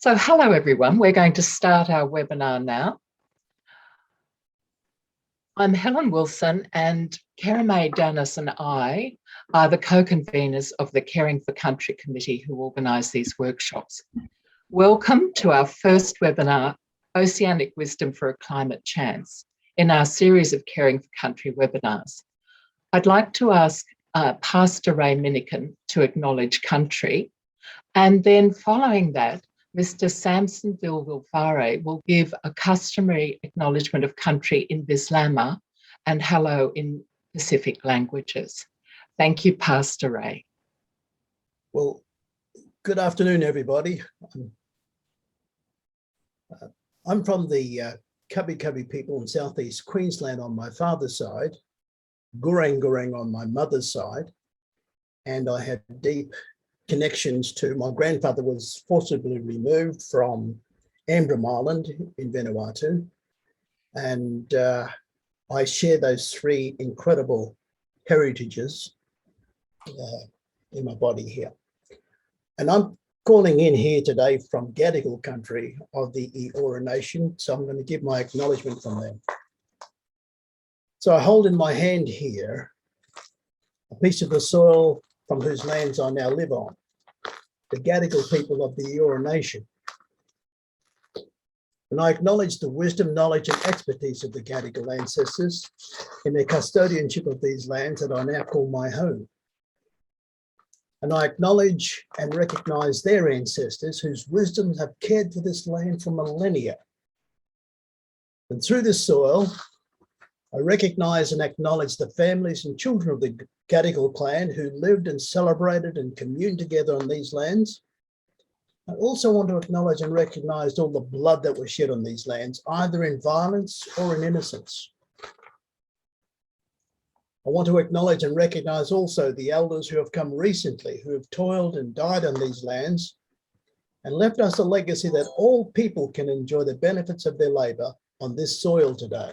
So hello everyone, we're going to start our webinar now. I'm Helen Wilson and Kerry Dennis and I are the co-conveners of the Caring for Country Committee who organise these workshops. Welcome to our first webinar, Oceanic Wisdom for a Climate Chance, in our series of Caring for Country webinars. I'd like to ask Pastor Ray Minikin to acknowledge country, and then following that, Mr. Samson Vilvare will give a customary acknowledgement of country in Bislama and hello in Pacific languages. Thank you, Pastor Ray. Well, good afternoon, everybody. I'm from the Cubby Cubby people in southeast Queensland on my father's side, Gurang Gurang on my mother's side, and I had deep connections to my grandfather was forcibly removed from Ambrym Island in Vanuatu, and I share those three incredible heritages in my body here. And I'm calling in here today from Gadigal country of the Eora Nation, so I'm going to give my acknowledgement from them. So I hold in my hand here a piece of the soil from whose lands I now live on, the Gadigal people of the Eora Nation. And I acknowledge the wisdom, knowledge and expertise of the Gadigal ancestors in their custodianship of these lands that I now call my home. And I acknowledge and recognise their ancestors whose wisdoms have cared for this land for millennia. And through this soil, I recognise and acknowledge the families and children of the Gadigal clan who lived and celebrated and communed together on these lands. I also want to acknowledge and recognise all the blood that was shed on these lands, either in violence or in innocence. I want to acknowledge and recognise also the elders who have come recently, who have toiled and died on these lands and left us a legacy that all people can enjoy the benefits of their labour on this soil today.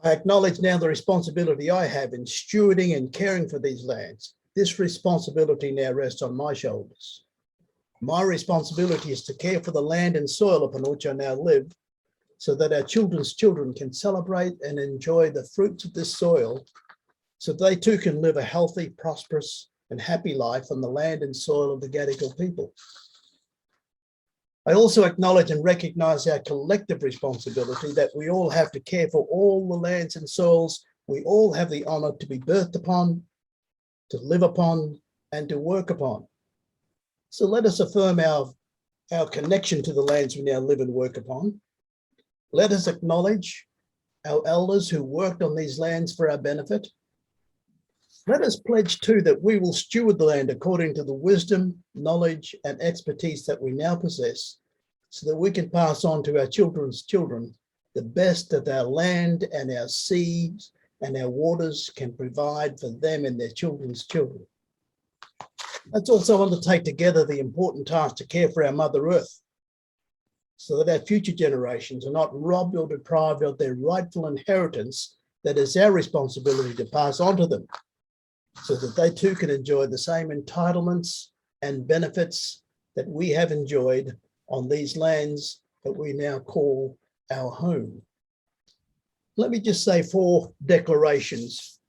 I acknowledge now the responsibility I have in stewarding and caring for these lands. This responsibility now rests on my shoulders. My responsibility is to care for the land and soil upon which I now live, so that our children's children can celebrate and enjoy the fruits of this soil, so they too can live a healthy, prosperous and happy life on the land and soil of the Gadigal people. I also acknowledge and recognise our collective responsibility that we all have to care for all the lands and soils we all have the honour to be birthed upon, to live upon and to work upon. So let us affirm our connection to the lands we now live and work upon. Let us acknowledge our elders who worked on these lands for our benefit. Let us pledge too that we will steward the land according to the wisdom, knowledge and expertise that we now possess, so that we can pass on to our children's children the best that our land and our seas and our waters can provide for them and their children's children. Let's also undertake together the important task to care for our Mother Earth, so that our future generations are not robbed or deprived of their rightful inheritance that is our responsibility to pass on to them, so that they too can enjoy the same entitlements and benefits that we have enjoyed on these lands that we now call our home. Let me just say 4 declarations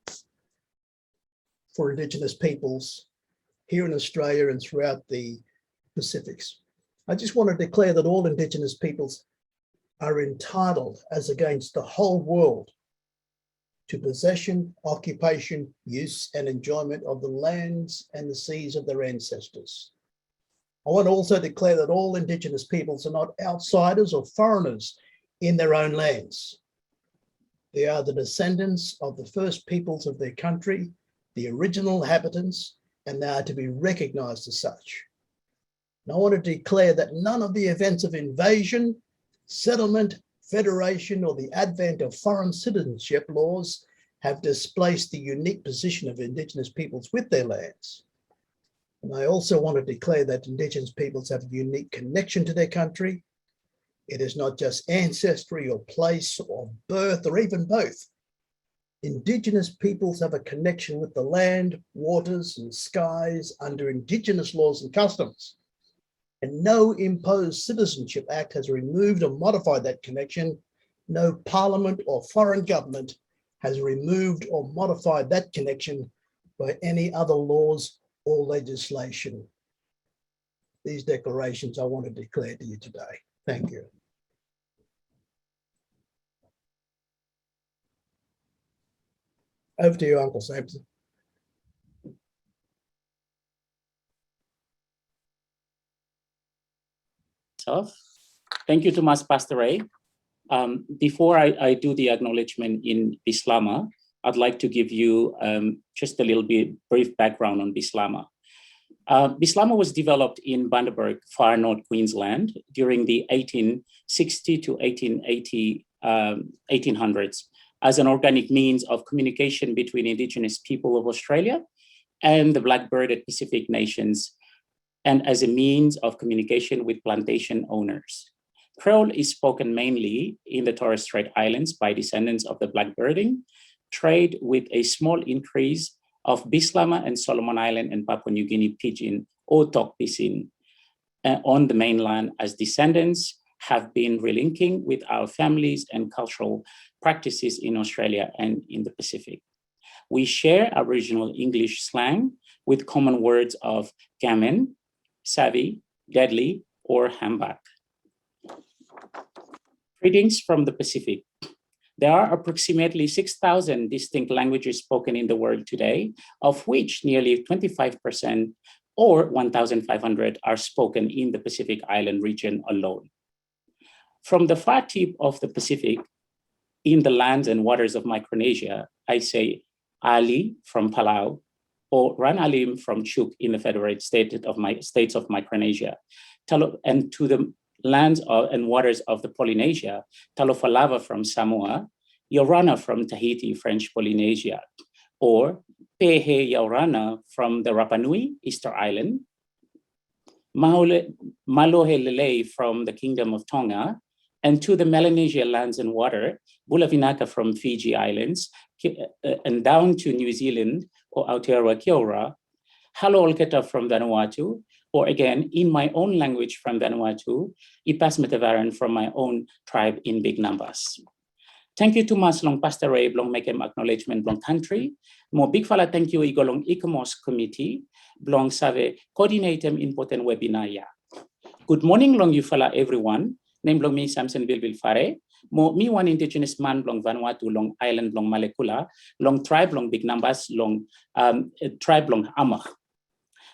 for Indigenous peoples here in Australia and throughout the Pacifics. I just want to declare that all Indigenous peoples are entitled, as against the whole world, to possession, occupation, use and enjoyment of the lands and the seas of their ancestors. I want to also declare that all Indigenous peoples are not outsiders or foreigners in their own lands. They are the descendants of the first peoples of their country, the original inhabitants, and they are to be recognised as such. And I want to declare that none of the events of invasion, settlement, federation, or the advent of foreign citizenship laws have displaced the unique position of Indigenous peoples with their lands. And I also want to declare that Indigenous peoples have a unique connection to their country. It is not just ancestry or place or birth or even both. Indigenous peoples have a connection with the land, waters and skies under Indigenous laws and customs. and no imposed Citizenship Act has removed or modified that connection. No parliament or foreign government has removed or modified that connection by any other laws or legislation. These declarations I want to declare to you today. Thank you. Over to you, Uncle Sampson. Thank you, Tomas Pastor Ray. Before I do the acknowledgement in Bislama, I'd like to give you just a little bit brief background on Bislama. Bislama was developed in Bundaberg, far north Queensland, during the 1860 to 1800s as an organic means of communication between Indigenous people of Australia and the black-birded Pacific nations, and as a means of communication with plantation owners. Creole is spoken mainly in the Torres Strait Islands by descendants of the blackbirding trade, with a small increase of Bislama and Solomon Island and Papua New Guinea pidgin or Tok Pisin on the mainland, as descendants have been relinking with our families and cultural practices in Australia and in the Pacific. We share Aboriginal English slang with common words of gammon, savvy, deadly, or humbug. Greetings from the Pacific. There are approximately 6,000 distinct languages spoken in the world today, of which nearly 25% or 1,500 are spoken in the Pacific Island region alone. From the far tip of the Pacific, in the lands and waters of Micronesia, I say Ali from Palau, or Ran Alim from Chuk in the Federated States of Micronesia, and to the lands and waters of the Polynesia, Talofalava from Samoa, Yorana from Tahiti, French Polynesia, or Pehe Yorana from the Rapa Nui, Easter Island, Malohelele from the Kingdom of Tonga, and to the Melanesia lands and water, Bulavinaka from Fiji Islands, and down to New Zealand, or Aotearoa Kiora, Halo Olketa from Vanuatu, or again, in my own language from Vanuatu, Ipas Metavaran from my own tribe in big numbers. Thank you to Mas Long Pastor Ray, Blong Mekem Acknowledgement, Blong Country. Mo big fala thank you igolong ICOMOS Committee, Blong Save Coordinatem Important Webinar ya. Good morning, Long you fala everyone. Name Blong me Samson Bilbil Fare. Mo me one Indigenous man Blong Vanuatu, Long Island, Blong Malekula, Long tribe, Long big numbers, Long tribe, Long Amah.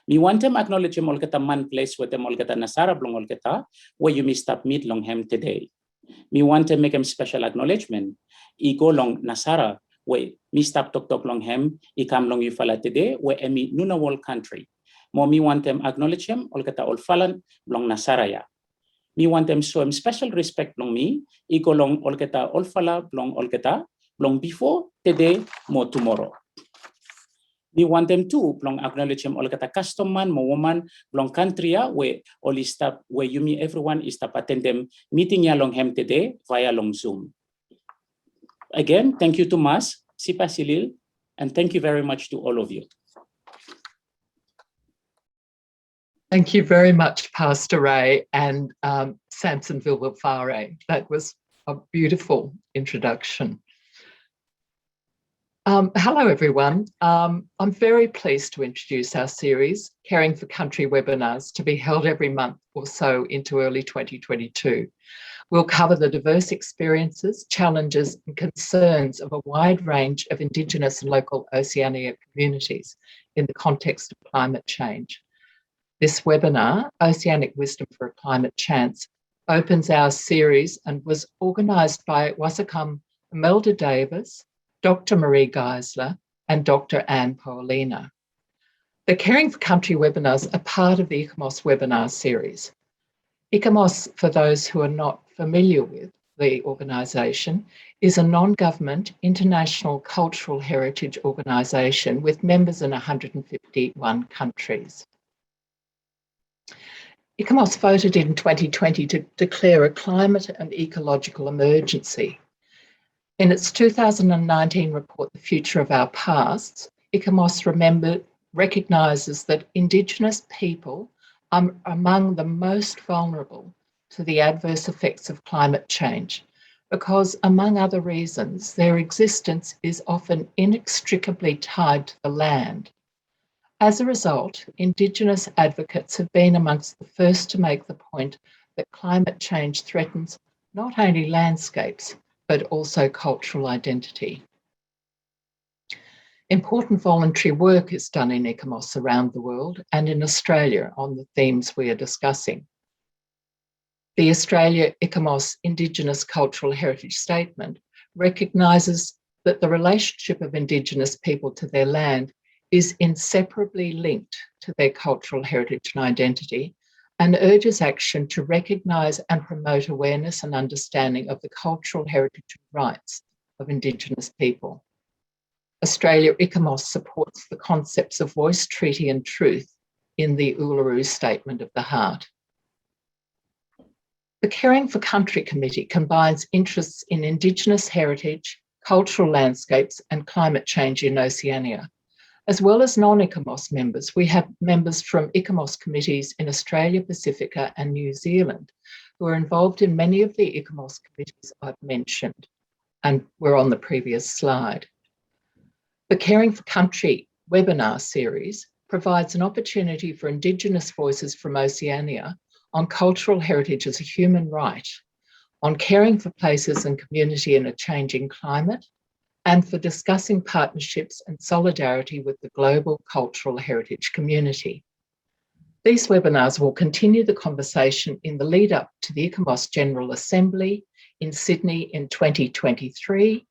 Mi wantem acknowledge molketa man place wete molketa Nasara Blong molketa, where you may stop meet Long hem today. Me want to make him special acknowledgement. I go long Nasara, where me stop tok long hem, I come long you fala today, where emi nuna wall country. Mo me want them acknowledge him, olkata all falan long Nasara ya. Me want them show him special respect long me, I go long olkata all fala long olkata, long before today, more tomorrow. We want them to long acknowledge him all kata custom man, mo woman, long country where all is stop where you meet everyone is stop attend them meeting ya long hem today via long Zoom. Again, thank you to Mas, Sipa Silil, and thank you very much to all of you. Thank you very much, Pastor Ray and Samson Vilwafare. That was a beautiful introduction. Hello, everyone. I'm very pleased to introduce our series, Caring for Country webinars, to be held every month or so into early 2022. We'll cover the diverse experiences, challenges and concerns of a wide range of Indigenous and local Oceania communities in the context of climate change. This webinar, Oceanic Wisdom for a Climate Chance, opens our series and was organised by Wasakam Imelda Davis, Dr. Marie Geisler and Dr. Anne Paulina. The Caring for Country webinars are part of the ICOMOS webinar series. ICOMOS, for those who are not familiar with the organisation, is a non-government international cultural heritage organisation with members in 151 countries. ICOMOS voted in 2020 to declare a climate and ecological emergency. In its 2019 report, The Future of Our Pasts, ICOMOS recognises that Indigenous people are among the most vulnerable to the adverse effects of climate change because, among other reasons, their existence is often inextricably tied to the land. As a result, Indigenous advocates have been amongst the first to make the point that climate change threatens not only landscapes, but also cultural identity. Important voluntary work is done in ICOMOS around the world and in Australia on the themes we are discussing. The Australia ICOMOS Indigenous Cultural Heritage Statement recognises that the relationship of Indigenous people to their land is inseparably linked to their cultural heritage and identity, and urges action to recognise and promote awareness and understanding of the cultural heritage and rights of Indigenous people. Australia ICOMOS supports the concepts of voice, treaty and truth in the Uluru Statement of the Heart. The Caring for Country Committee combines interests in Indigenous heritage, cultural landscapes and climate change in Oceania. As well as non-ICOMOS members, we have members from ICOMOS committees in Australia, Pacifica and New Zealand who are involved in many of the ICOMOS committees I've mentioned and were on the previous slide. The Caring for Country webinar series provides an opportunity for Indigenous voices from Oceania on cultural heritage as a human right, on caring for places and community in a changing climate, and for discussing partnerships and solidarity with the global cultural heritage community. These webinars will continue the conversation in the lead up to the ICOMOS General Assembly in Sydney in 2023,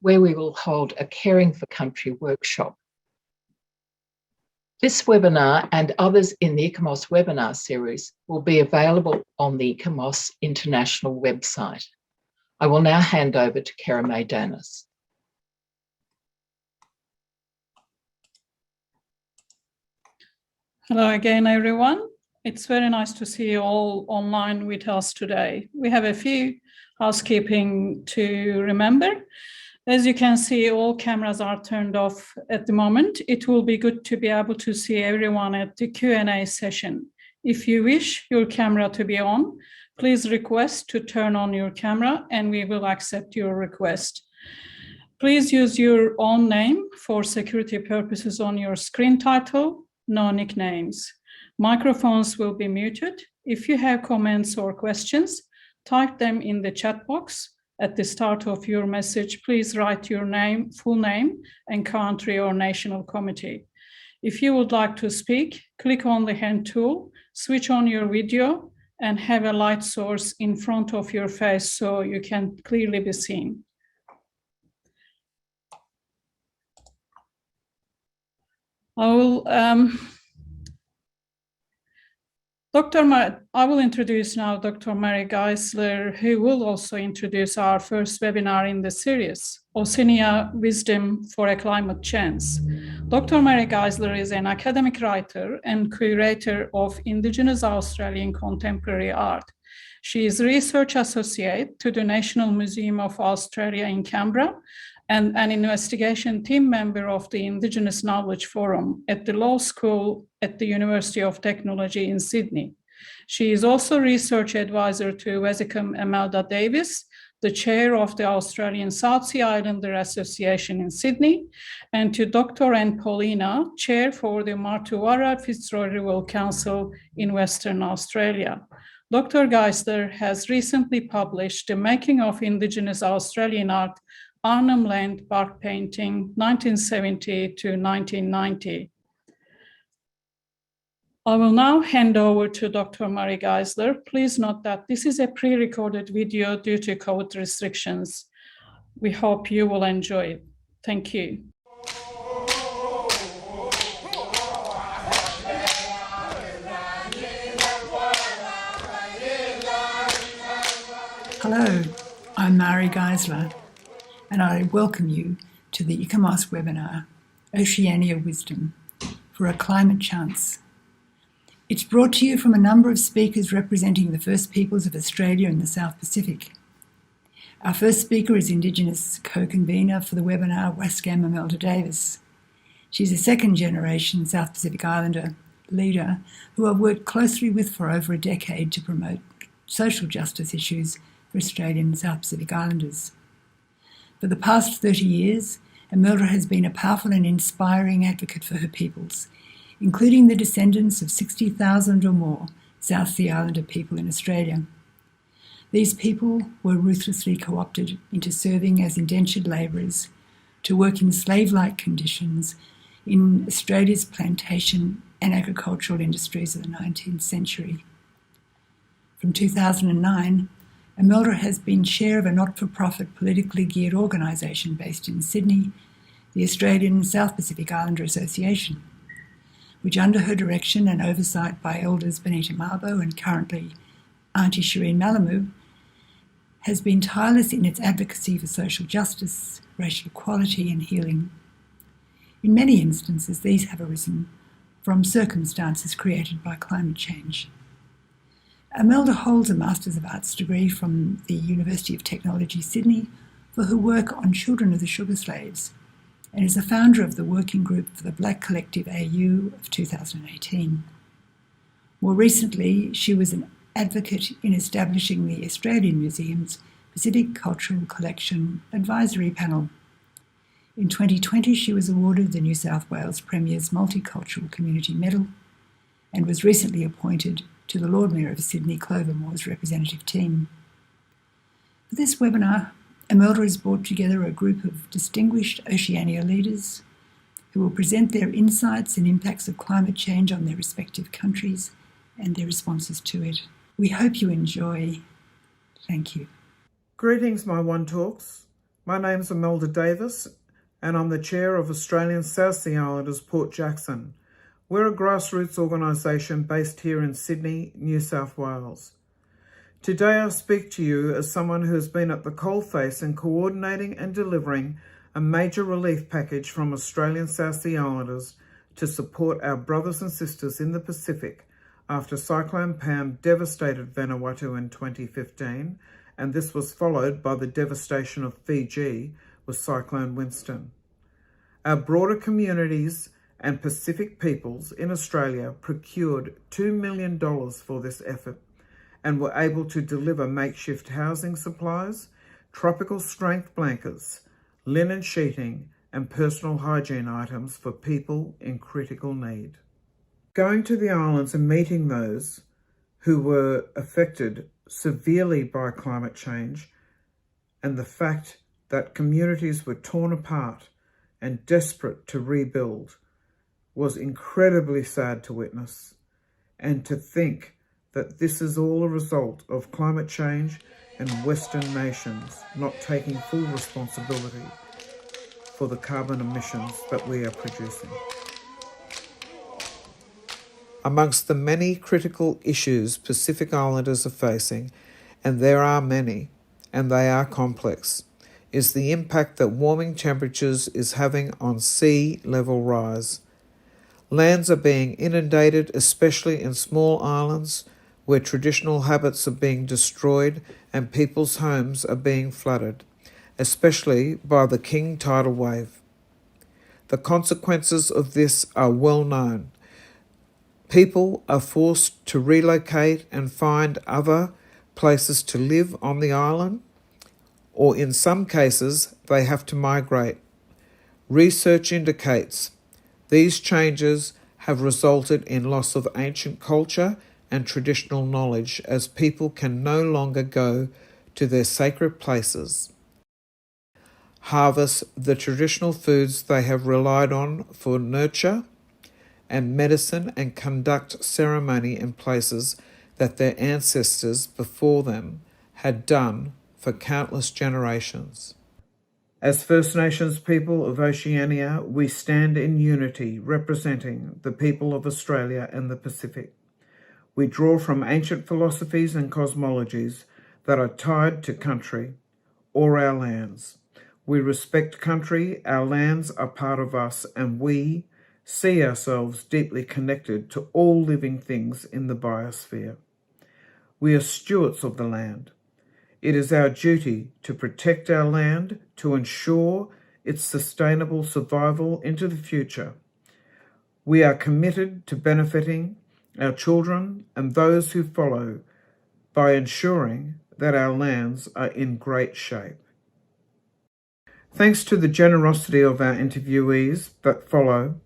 where we will hold a Caring for Country workshop. This webinar and others in the ICOMOS webinar series will be available on the ICOMOS International website. I will now hand over to Kerame Danis. Hello again, everyone. It's very nice to see you all online with us today. We have a few housekeeping to remember. As you can see, all cameras are turned off at the moment. It will be good to be able to see everyone at the Q&A session. If you wish your camera to be on, please request to turn on your camera and we will accept your request. Please use your own name for security purposes on your screen title. No nicknames. Microphones will be muted. If you have comments or questions, type them in the chat box. At the start of your message, please write your name, full name, and country or national committee. If you would like to speak, click on the hand tool, switch on your video, and have a light source in front of your face so you can clearly be seen. I will introduce now Dr. Mary Geisler, who will also introduce our first webinar in the series, Oceania Wisdom for a Climate Chance. Dr. Mary Geisler is an academic writer and curator of Indigenous Australian Contemporary Art. She is Research Associate to the National Museum of Australia in Canberra and an investigation team member of the Indigenous Knowledge Forum at the Law School at the University of Technology in Sydney. She is also research advisor to Wesicom Imelda Davis, the chair of the Australian South Sea Islander Association in Sydney, and to Dr. Anne Paulina, chair for the Martuwarra Fitzroy River Council in Western Australia. Dr. Geisler has recently published The Making of Indigenous Australian Art, Arnhem Land Bark Painting, 1970 to 1990. I will now hand over to Dr. Mary Geisler. Please note that this is a pre-recorded video due to COVID restrictions. We hope you will enjoy it. Thank you. Hello, I'm Mary Geisler, and I welcome you to the ICOMOS webinar, Oceania Wisdom for a Climate Chance. It's brought to you from a number of speakers representing the First Peoples of Australia and the South Pacific. Our first speaker is Indigenous co-convener for the webinar, Wesicom Imelda Davis. She's a second-generation South Pacific Islander leader who I've worked closely with for over a decade to promote social justice issues for Australian and South Pacific Islanders. For the past 30 years, Imelda has been a powerful and inspiring advocate for her peoples, including the descendants of 60,000 or more South Sea Islander people in Australia. These people were ruthlessly co-opted into serving as indentured labourers to work in slave-like conditions in Australia's plantation and agricultural industries of the 19th century. From 2009, Imelda has been chair of a not-for-profit politically geared organisation based in Sydney, the Australian South Pacific Islander Association, which under her direction and oversight by elders Benita Mabo and currently Auntie Shireen Malamu, has been tireless in its advocacy for social justice, racial equality and healing. In many instances, these have arisen from circumstances created by climate change. Imelda holds a Masters of Arts degree from the University of Technology, Sydney, for her work on children of the sugar slaves, and is a founder of the Working Group for the Black Collective AU of 2018. More recently, she was an advocate in establishing the Australian Museum's Pacific Cultural Collection Advisory Panel. In 2020, she was awarded the New South Wales Premier's Multicultural Community Medal and was recently appointed to the Lord Mayor of Sydney Clovermore's representative team. For this webinar, Imelda has brought together a group of distinguished Oceania leaders who will present their insights and impacts of climate change on their respective countries and their responses to it. We hope you enjoy. Thank you. Greetings, my One Talks. My name's Imelda Davis, and I'm the chair of Australian South Sea Islanders Port Jackson. We're a grassroots organisation based here in Sydney, New South Wales. Today I speak to you as someone who has been at the coalface in coordinating and delivering a major relief package from Australian South Sea Islanders to support our brothers and sisters in the Pacific after Cyclone Pam devastated Vanuatu in 2015, and this was followed by the devastation of Fiji with Cyclone Winston. Our broader communities and Pacific peoples in Australia procured $2 million for this effort and were able to deliver makeshift housing supplies, tropical strength blankets, linen sheeting, and personal hygiene items for people in critical need. Going to the islands and meeting those who were affected severely by climate change and the fact that communities were torn apart and desperate to rebuild was incredibly sad to witness, and to think that this is all a result of climate change and Western nations not taking full responsibility for the carbon emissions that we are producing. Amongst the many critical issues Pacific Islanders are facing, and there are many, and they are complex, is the impact that warming temperatures is having on sea level rise. Lands are being inundated, especially in small islands where traditional habits are being destroyed and people's homes are being flooded, especially by the king tidal wave. The consequences of this are well known. People are forced to relocate and find other places to live on the island, or in some cases, they have to migrate. Research indicates these changes have resulted in loss of ancient culture and traditional knowledge as people can no longer go to their sacred places, harvest the traditional foods they have relied on for nurture and medicine, and conduct ceremony in places that their ancestors before them had done for countless generations. As First Nations people of Oceania, we stand in unity representing the people of Australia and the Pacific. We draw from ancient philosophies and cosmologies that are tied to country or our lands. We respect country, our lands are part of us, and we see ourselves deeply connected to all living things in the biosphere. We are stewards of the land. It is our duty to protect our land, to ensure its sustainable survival into the future. We are committed to benefiting our children and those who follow by ensuring that our lands are in great shape. Thanks to the generosity of our interviewees that follow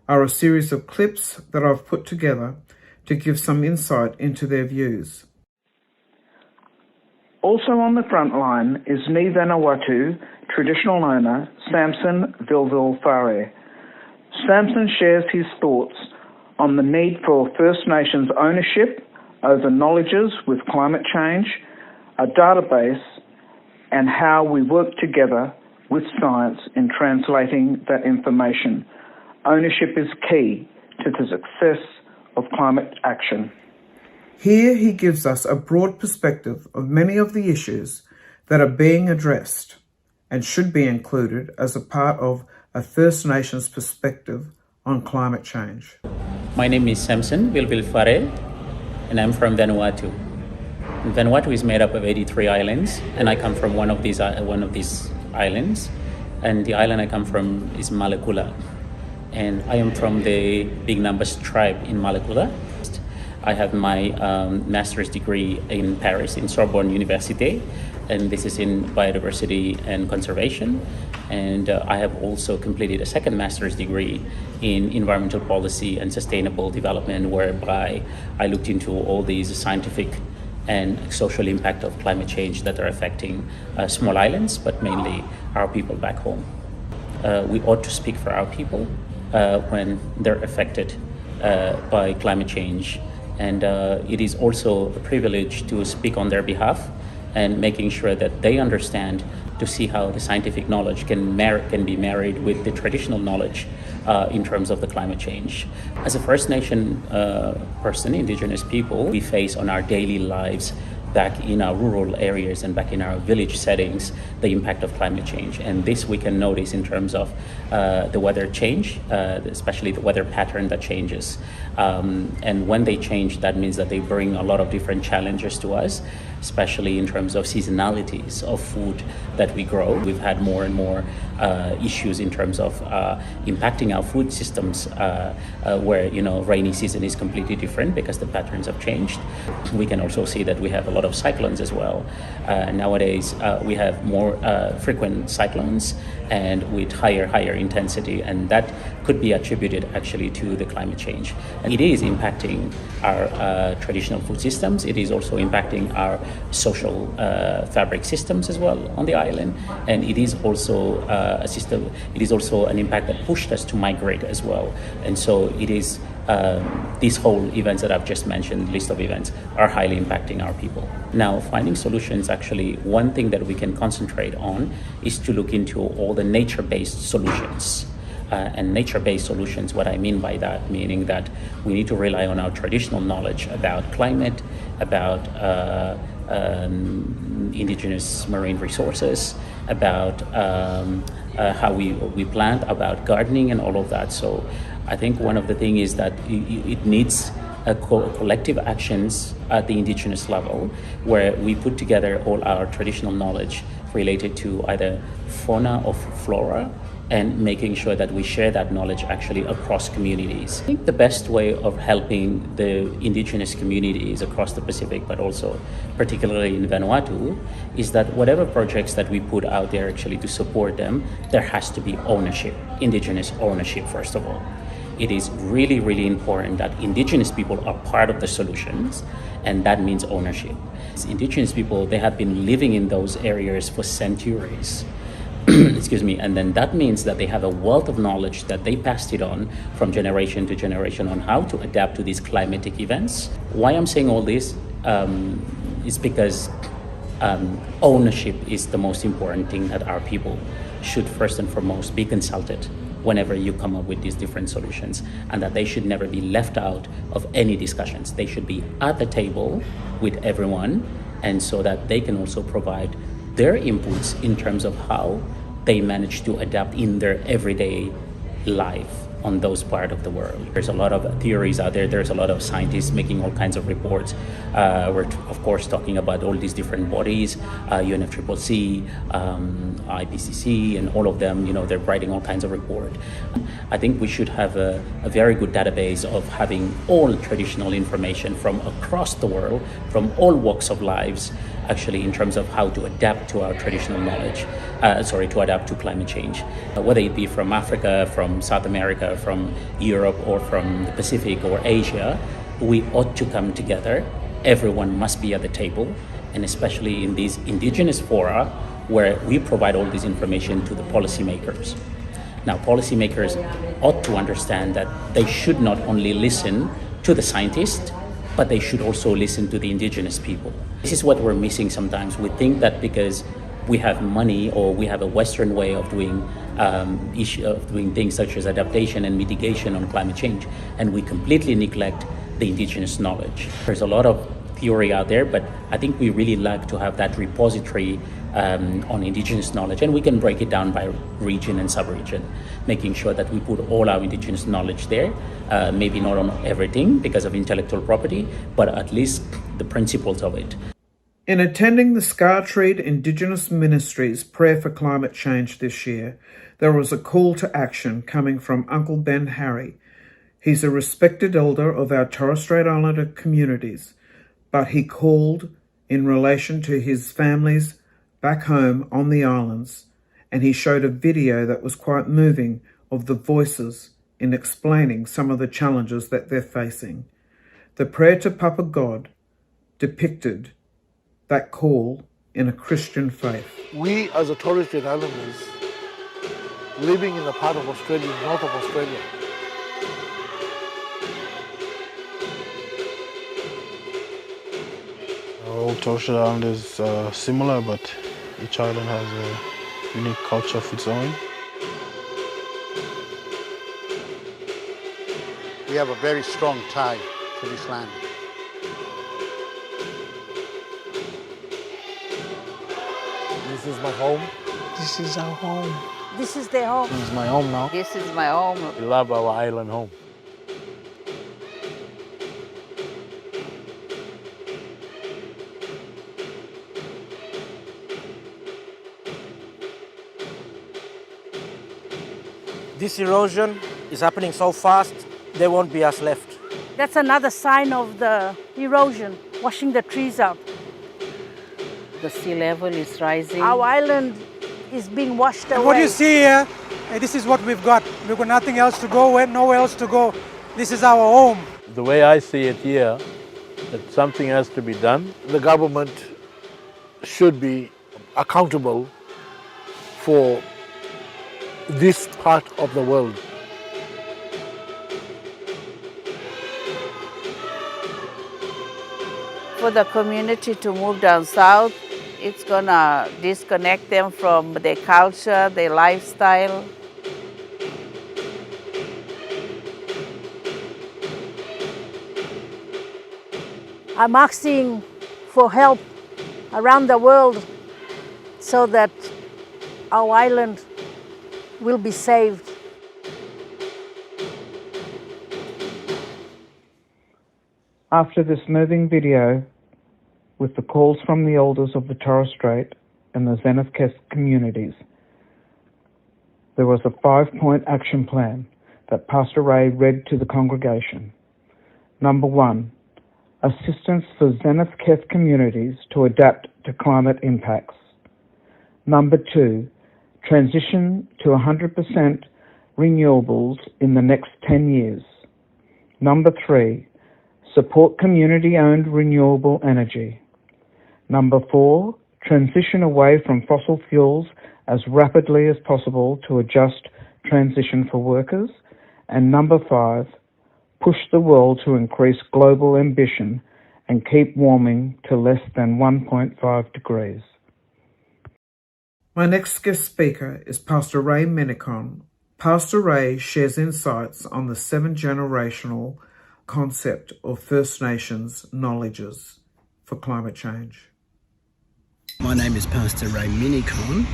are a series of clips that I've put together to give some insight into their views. Also on the front line is Ni Vanuatu traditional owner Samson Vilvil-Fare. Samson shares his thoughts on the need for First Nations ownership over knowledges with climate change, a database, and how we work together with science in translating that information. Ownership is key to the success of climate action. Here he gives us a broad perspective of many of the issues that are being addressed and should be included as a part of a First Nations perspective on climate change. My name is Samson Vilvil-Fare, and I'm from Vanuatu. Vanuatu is made up of 83 islands, and I come from one of these islands. And the island I come from is Malekula. And I am from the Big Numbers tribe in Malekula. I have my master's degree in Paris, in Sorbonne Université, and this is in biodiversity and conservation. And I have also completed a second master's degree in environmental policy and sustainable development, whereby I looked into all these scientific and social impact of climate change that are affecting small islands, but mainly our people back home. We ought to speak for our people when they're affected by climate change. And it is also a privilege to speak on their behalf and making sure that they understand to see how the scientific knowledge can be married with the traditional knowledge in terms of the climate change. As a First Nation person, Indigenous people, we face on our daily lives back in our rural areas and back in our village settings, the impact of climate change. And this we can notice in terms of the weather change, especially the weather pattern that changes. And when they change, that means that they bring a lot of different challenges to us, especially in terms of seasonalities of food that we grow. We've had more and more issues in terms of impacting our food systems, where, rainy season is completely different because the patterns have changed. We can also see that we have a lot of cyclones as well. Nowadays, we have more frequent cyclones and with higher intensity, and that could be attributed actually to the climate change. And it is impacting our traditional food systems. It is also impacting our social fabric systems as well on the island, and it is also a system. It is also an impact that pushed us to migrate as well. And so it is these whole events that I've just mentioned, list of events, are highly impacting our people. Now, finding solutions, actually, one thing that we can concentrate on is to look into all the nature-based solutions. And nature-based solutions, what I mean by that, meaning that we need to rely on our traditional knowledge about climate, about indigenous marine resources, about how we plant, about gardening and all of that. So I think one of the things is that it needs collective actions at the indigenous level, where we put together all our traditional knowledge related to either fauna or flora, and making sure that we share that knowledge actually across communities. I think the best way of helping the indigenous communities across the Pacific, but also particularly in Vanuatu, is that whatever projects that we put out there actually to support them, there has to be ownership, indigenous ownership first of all. It is really, really important that indigenous people are part of the solutions, and that means ownership. Indigenous people, they have been living in those areas for centuries. Excuse me, and then that means that they have a wealth of knowledge that they passed it on from generation to generation on how to adapt to these climatic events. Why I'm saying all this is because ownership is the most important thing that our people should first and foremost be consulted whenever you come up with these different solutions, and that they should never be left out of any discussions. They should be at the table with everyone, and so that they can also provide their inputs in terms of how they manage to adapt in their everyday life on those part of the world. There's a lot of theories out there. There's a lot of scientists making all kinds of reports. We're of course talking about all these different bodies, UNFCCC, IPCC, and all of them. They're writing all kinds of reports. I think we should have a very good database of having all traditional information from across the world, from all walks of lives, actually, in terms of how to adapt to our traditional knowledge, to adapt to climate change, whether it be from Africa, from South America, from Europe, or from the Pacific or Asia. We ought to come together. Everyone must be at the table, and especially in these indigenous fora where we provide all this information to the policymakers. Now, policymakers ought to understand that they should not only listen to the scientists, but they should also listen to the indigenous people. This is what we're missing sometimes. We think that because we have money or we have a Western way of doing things such as adaptation and mitigation on climate change, and we completely neglect the indigenous knowledge. There's a lot of theory out there, but I think we really like to have that repository on indigenous knowledge, and we can break it down by region and sub-region, making sure that we put all our indigenous knowledge there, maybe not on everything because of intellectual property, but at least the principles of it. In attending the Scartreed Indigenous Ministries Prayer for Climate Change this year, there was a call to action coming from Uncle Ben Harry. He's a respected elder of our Torres Strait Islander communities, but he called in relation to his family's back home on the islands, and he showed a video that was quite moving of the voices in explaining some of the challenges that they're facing. The prayer to Papa God depicted that call in a Christian faith. We as a Torres Strait Islanders living in a part of Australia, north of Australia, all Torres Strait Islanders are similar, but each island has a unique culture of its own. We have a very strong tie to this land. this is my home. This is our home. This is their home. This is my home now. This is my home. We love our island home. This erosion is happening so fast, there won't be us left. That's another sign of the erosion, washing the trees out. The sea level is rising. Our island is being washed away. What you see here, this is what we've got. We've got nothing else to go, nowhere else to go. This is our home. The way I see it here, that something has to be done. The government should be accountable for this part of the world. For the community to move down south, it's gonna disconnect them from their culture, their lifestyle. I'm asking for help around the world so that our island will be saved. After this moving video, with the calls from the elders of the Torres Strait and the Zenith-Keth communities, there was a 5-point action plan that Pastor Ray read to the congregation. Number 1, assistance for Zenith-Keth communities to adapt to climate impacts. Number 2, transition to 100% renewables in the next 10 years. Number 3, support community-owned renewable energy. Number 4, transition away from fossil fuels as rapidly as possible to adjust transition for workers. And number 5, push the world to increase global ambition and keep warming to less than 1.5 degrees. My next guest speaker is Pastor Ray Menicon. Pastor Ray shares insights on the 7-generational concept of First Nations knowledges for climate change. My name is Pastor Ray Menicon.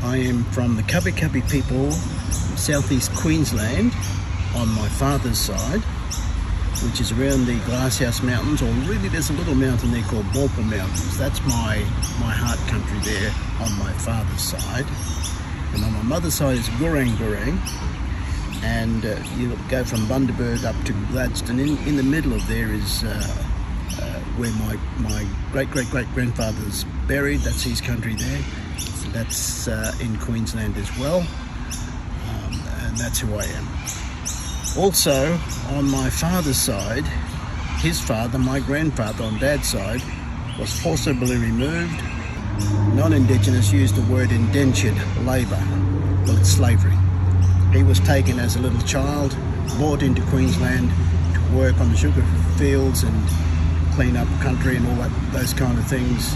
I am from the Cubby Cubby people, southeast Queensland, on my father's side, which is around the Glasshouse Mountains, or really there's a little mountain there called Walpole Mountains. That's my heart country there on my father's side. And on my mother's side is Gurang Gurang, and you go from Bundaberg up to Gladstone. In the middle of there is where my great-great-great-grandfather's buried. That's his country there. So that's in Queensland as well, and that's who I am. Also, on my father's side, his father, my grandfather on dad's side, was forcibly removed. Non-Indigenous used the word indentured labour, well, it's slavery. He was taken as a little child, brought into Queensland to work on the sugar fields and clean up country and all that, those kind of things.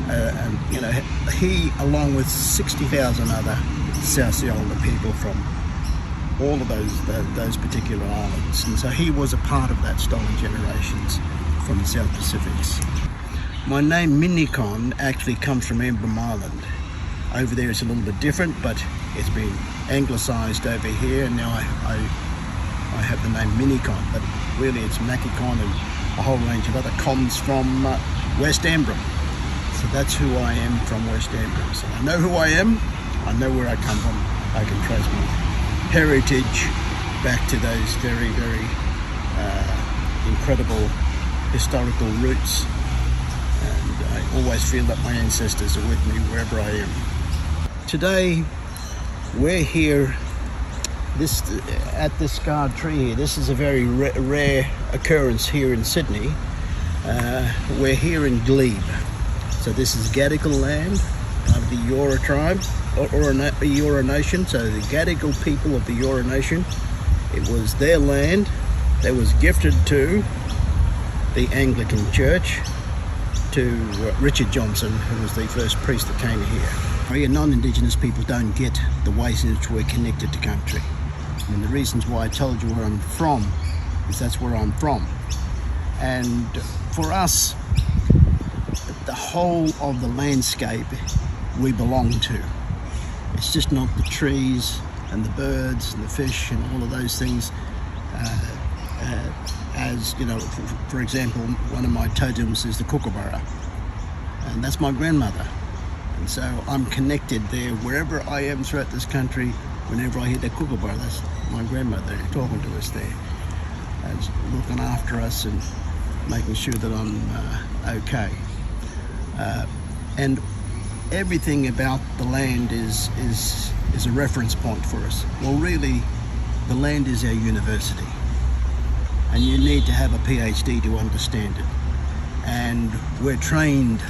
And you know, he, along with 60,000 other South Sea Islander people from all of those particular islands, and so he was a part of that stolen generations from the South Pacifics. My name Minikon actually comes from Emblem Island. Over there it's a little bit different, but it's been anglicised over here, and now I have the name Minikon, but really it's Makikon and a whole range of other cons from West Emblem. So that's who I am, from West Emblem. So I know who I am, I know where I come from, I can trace my heritage back to those very, very incredible historical roots, and I always feel that my ancestors are with me wherever I am. Today we're here at this scarred tree here. This is a very rare occurrence here in Sydney. We're here in Glebe. So this is Gadigal land of the Eora tribe, or Eora Nation. So the Gadigal people of the Eora Nation, it was their land that was gifted to the Anglican Church, to Richard Johnson, who was the first priest that came here. Non-Indigenous people don't get the ways in which we're connected to country. And the reasons why I told you where I'm from is that's where I'm from. And for us, the whole of the landscape we belong to. It's just not the trees and the birds and the fish and all of those things. As you know, for example, one of my totems is the kookaburra, and that's my grandmother. And so I'm connected there wherever I am throughout this country. Whenever I hear the kookaburra, that's my grandmother talking to us there, and looking after us and making sure that I'm okay. And everything about the land is a reference point for us. Well, really, the land is our university, and you need to have a PhD to understand it. And we're trained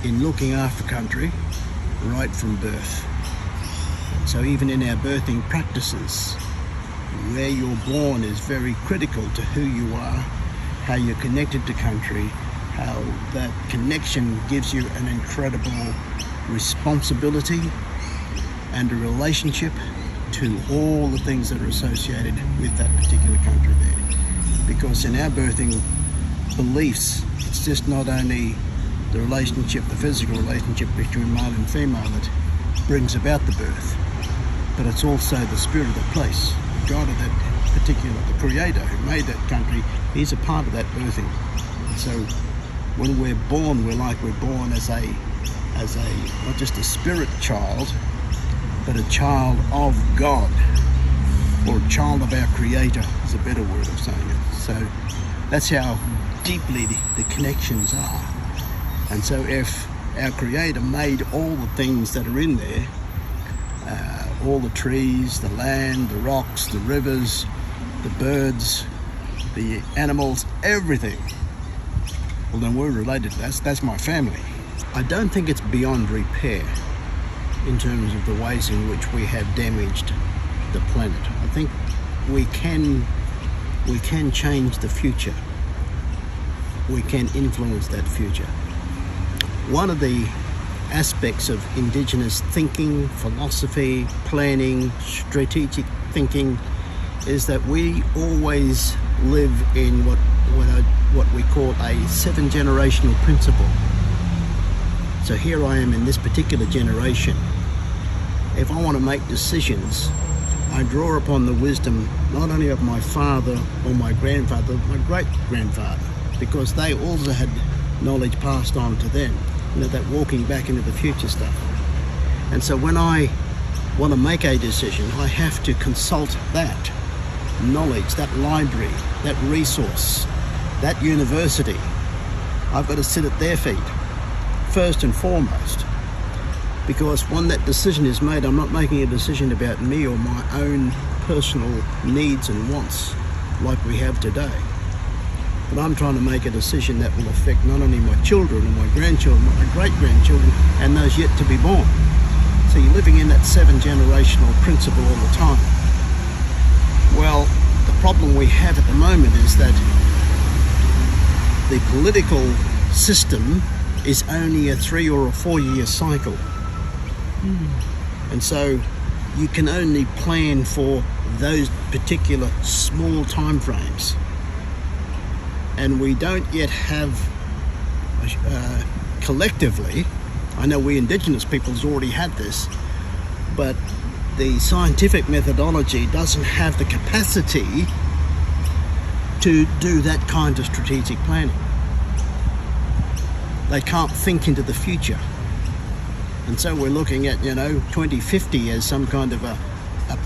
in looking after country right from birth. So even in our birthing practices, where you're born is very critical to who you are, how you're connected to country, how that connection gives you an incredible responsibility and a relationship to all the things that are associated with that particular country there. Because in our birthing beliefs, it's just not only the relationship, the physical relationship between male and female that brings about the birth, but it's also the spirit of the place. The God of that particular, the creator who made that country, he's a part of that birthing. And so when we're born, we're born as a not just a spirit child, but a child of God, or a child of our creator is a better word of saying it. So that's how deeply the connections are. And so if our creator made all the things that are in there, all the trees, the land, the rocks, the rivers, the birds, the animals, everything, well then we're related. That's my family. I don't think it's beyond repair in terms of the ways in which we have damaged the planet. I think we can change the future. We can influence that future. One of the aspects of Indigenous thinking, philosophy, planning, strategic thinking is that we always live in what we call a 7-generational principle. So here I am in this particular generation, if I want to make decisions, I draw upon the wisdom not only of my father or my grandfather, but my great-grandfather, because they also had knowledge passed on to them, that walking back into the future stuff. And so when I want to make a decision, I have to consult that knowledge, that library, that resource, that university. I've got to sit at their feet, first and foremost. Because when that decision is made, I'm not making a decision about me or my own personal needs and wants like we have today. But I'm trying to make a decision that will affect not only my children and my grandchildren, but my great-grandchildren and those yet to be born. So you're living in that 7-generational principle all the time. Well, the problem we have at the moment is that the political system is only a 3 or a 4-year cycle. And so you can only plan for those particular small time frames. And we don't yet have collectively, I know we Indigenous peoples already had this, but the scientific methodology doesn't have the capacity to do that kind of strategic planning. They can't think into the future. And so we're looking at, 2050 as some kind of a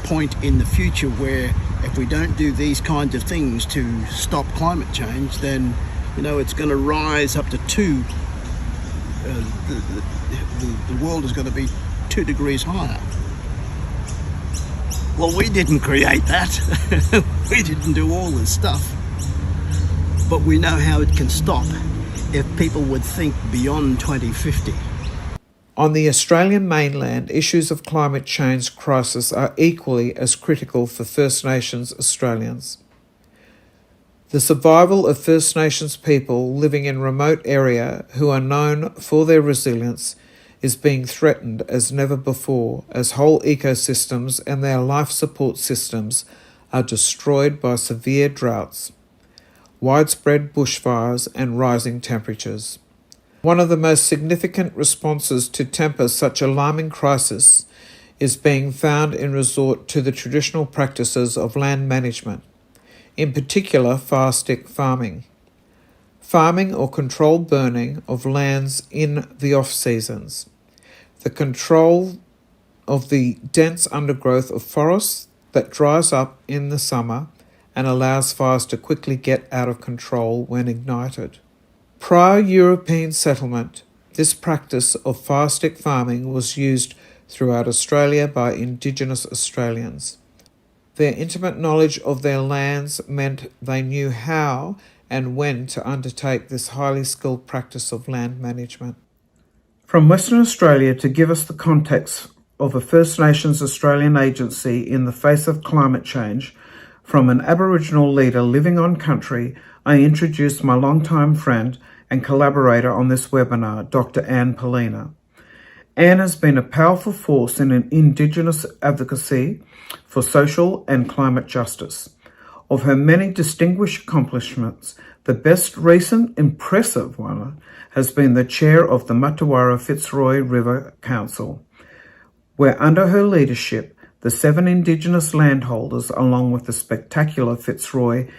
point in the future where if we don't do these kinds of things to stop climate change, then, it's going to rise up to 2. The world is going to be 2 degrees higher. Well, we didn't create that. We didn't do all this stuff. But we know how it can stop if people would think beyond 2050. On the Australian mainland, issues of climate change crisis are equally as critical for First Nations Australians. The survival of First Nations people living in remote area who are known for their resilience is being threatened as never before, as whole ecosystems and their life support systems are destroyed by severe droughts, widespread bushfires and rising temperatures. One of the most significant responses to temper such alarming crisis is being found in resort to the traditional practices of land management, in particular fire stick farming. Farming or controlled burning of lands in the off-seasons. The control of the dense undergrowth of forests that dries up in the summer and allows fires to quickly get out of control when ignited. Prior European settlement, this practice of fire stick farming was used throughout Australia by Indigenous Australians. Their intimate knowledge of their lands meant they knew how and when to undertake this highly skilled practice of land management. From Western Australia, to give us the context of a First Nations Australian agency in the face of climate change, from an Aboriginal leader living on country, I introduce my longtime friend and collaborator on this webinar, Dr. Anne Poelina. Anne has been a powerful force in Indigenous advocacy for social and climate justice. Of her many distinguished accomplishments, the best recent impressive one has been the chair of the Matawarra Fitzroy River Council, where under her leadership, the 7 Indigenous landholders, along with the spectacular Fitzroy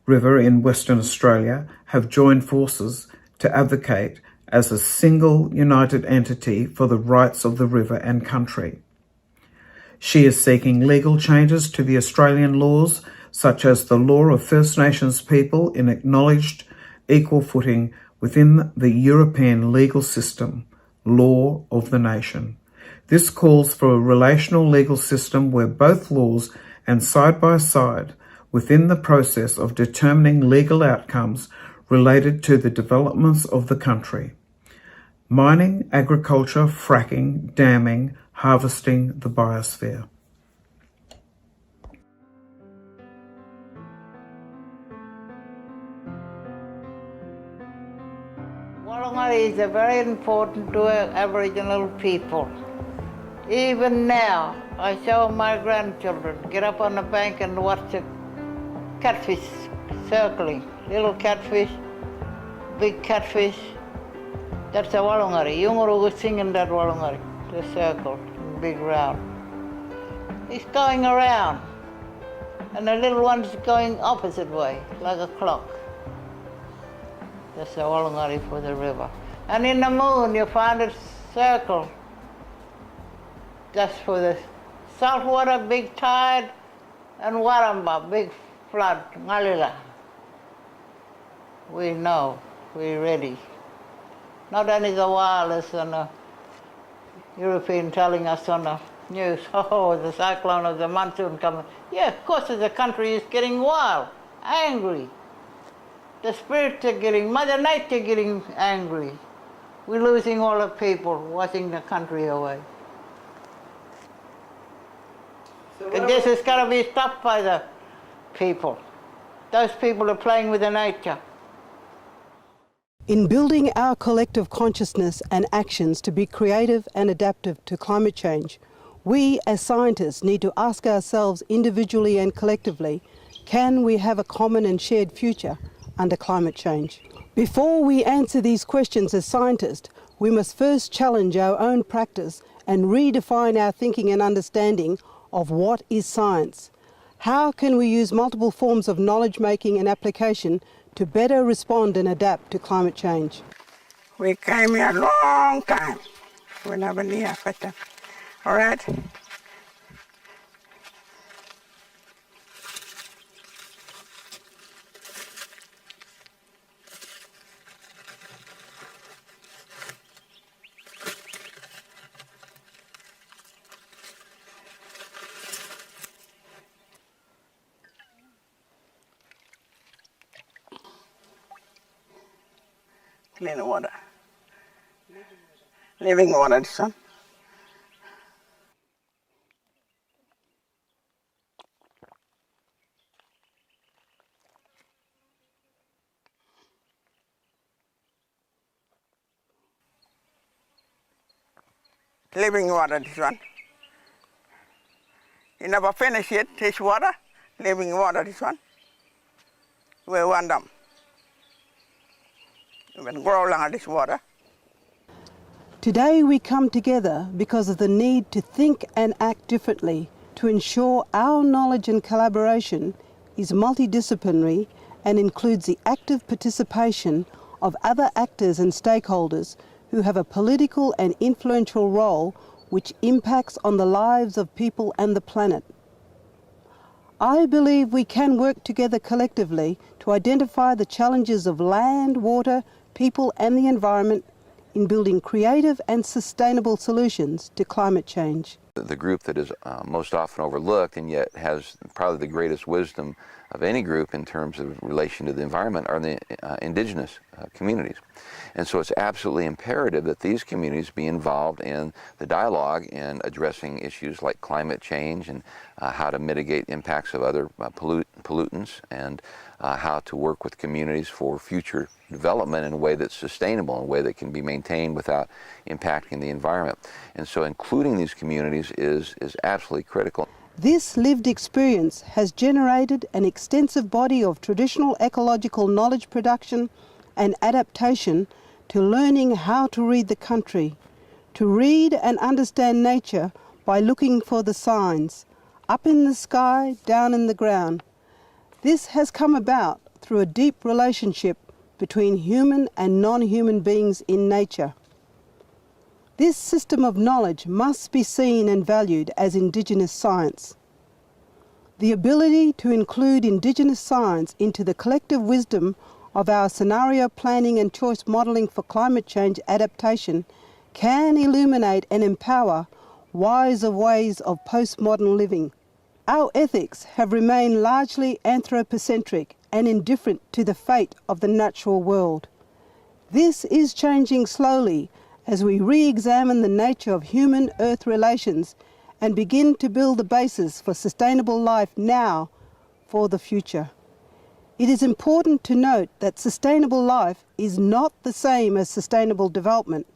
River in Western Australia, have joined forces to advocate as a single united entity for the rights of the river and country. She is seeking legal changes to the Australian laws, such as the law of First Nations people in acknowledged equal footing within the European legal system, law of the nation. This calls for a relational legal system where both laws and side by side within the process of determining legal outcomes related to the developments of the country. Mining, agriculture, fracking, damming, harvesting the biosphere. Wurrungali is very important to Aboriginal people. Even now, I show my grandchildren, get up on the bank and watch a catfish circling. Little catfish, big catfish. That's a Wurrungali. Yungurugu singing that Wurrungali, the circle. big round. It's going around, and the little one's going opposite way, like a clock. That's the Wallangari for the river. And in the moon, you find a circle. That's for the saltwater, big tide, and Waramba, big flood, Ngalila. We know, we're ready. Not only the wireless and the European telling us on the news, oh, the cyclone of the monsoon coming. Yeah, of course, the country is getting wild, angry. The spirits are getting, Mother Nature getting angry. We're losing all the people, washing the country away. And this has got to be stopped by the people. Those people are playing with the nature. In building our collective consciousness and actions to be creative and adaptive to climate change, we as scientists need to ask ourselves individually and collectively, can we have a common and shared future under climate change? Before we answer these questions as scientists, we must first challenge our own practice and redefine our thinking and understanding of what is science. How can we use multiple forms of knowledge making and application to better respond and adapt to climate change? We came here a long time. We never knew better. All right? Clean water. Living water, this one. Living water, this one. You never finish it, this water. Living water, this one. We want them. We will grow along this water. Today we come together because of the need to think and act differently to ensure our knowledge and collaboration is multidisciplinary and includes the active participation of other actors and stakeholders who have a political and influential role which impacts on the lives of people and the planet. I believe we can work together collectively to identify the challenges of land, water, people and the environment in building creative and sustainable solutions to climate change. The group that is most often overlooked and yet has probably the greatest wisdom of any group in terms of relation to the environment are the indigenous communities. And so it's absolutely imperative that these communities be involved in the dialogue in addressing issues like climate change and how to mitigate impacts of other pollutants and how to work with communities for future development in a way that's sustainable, in a way that can be maintained without impacting the environment. And so including these communities is absolutely critical. This lived experience has generated an extensive body of traditional ecological knowledge production and adaptation to learning how to read the country, to read and understand nature by looking for the signs, up in the sky, down in the ground. This has come about through a deep relationship between human and non-human beings in nature. This system of knowledge must be seen and valued as Indigenous science. The ability to include Indigenous science into the collective wisdom of our scenario planning and choice modelling for climate change adaptation can illuminate and empower wiser ways of postmodern living. Our ethics have remained largely anthropocentric and indifferent to the fate of the natural world. This is changing slowly as we re-examine the nature of human-Earth relations and begin to build the basis for sustainable life now for the future. It is important to note that sustainable life is not the same as sustainable development,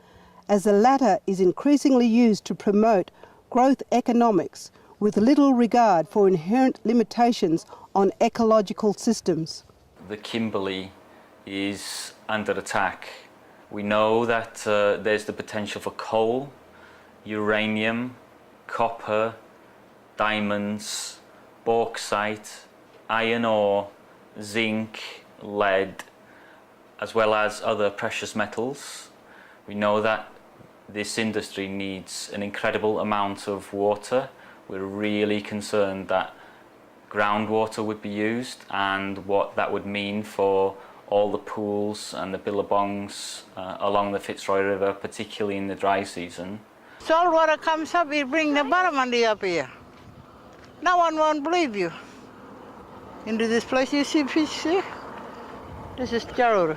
as the latter is increasingly used to promote growth economics with little regard for inherent limitations on ecological systems. The Kimberley is under attack. We know that there's the potential for coal, uranium, copper, diamonds, bauxite, iron ore, zinc, lead, as well as other precious metals. We know that this industry needs an incredible amount of water. We're really concerned that groundwater would be used and what that would mean for all the pools and the billabongs along the Fitzroy River, particularly in the dry season. Salt water comes up, it brings the barramundi up here. No one won't believe you. Into this place, you see fish here? This is Jarur.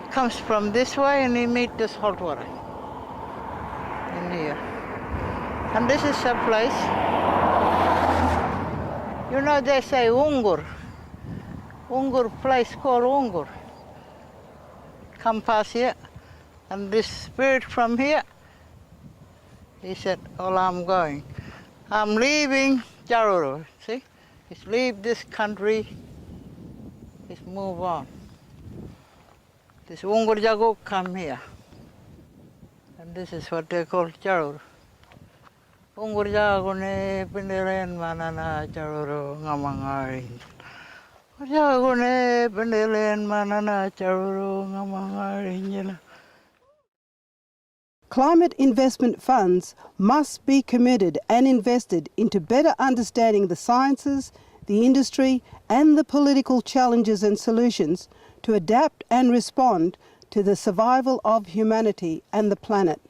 It comes from this way and you meet the salt water in here. And this is a place, you know they say Ungur. Ungur place called Ungur. Come past here, and this spirit from here, he said, "Oh, I'm going. I'm leaving Jaruru." See? He's leave this country, he's move on. This Ungur Jago come here. And this is what they call Jaruru. Ungur Jago ne pendelen manana Jaruru ngamangari. Climate investment funds must be committed and invested into better understanding the sciences, the industry and the political challenges and solutions to adapt and respond to the survival of humanity and the planet.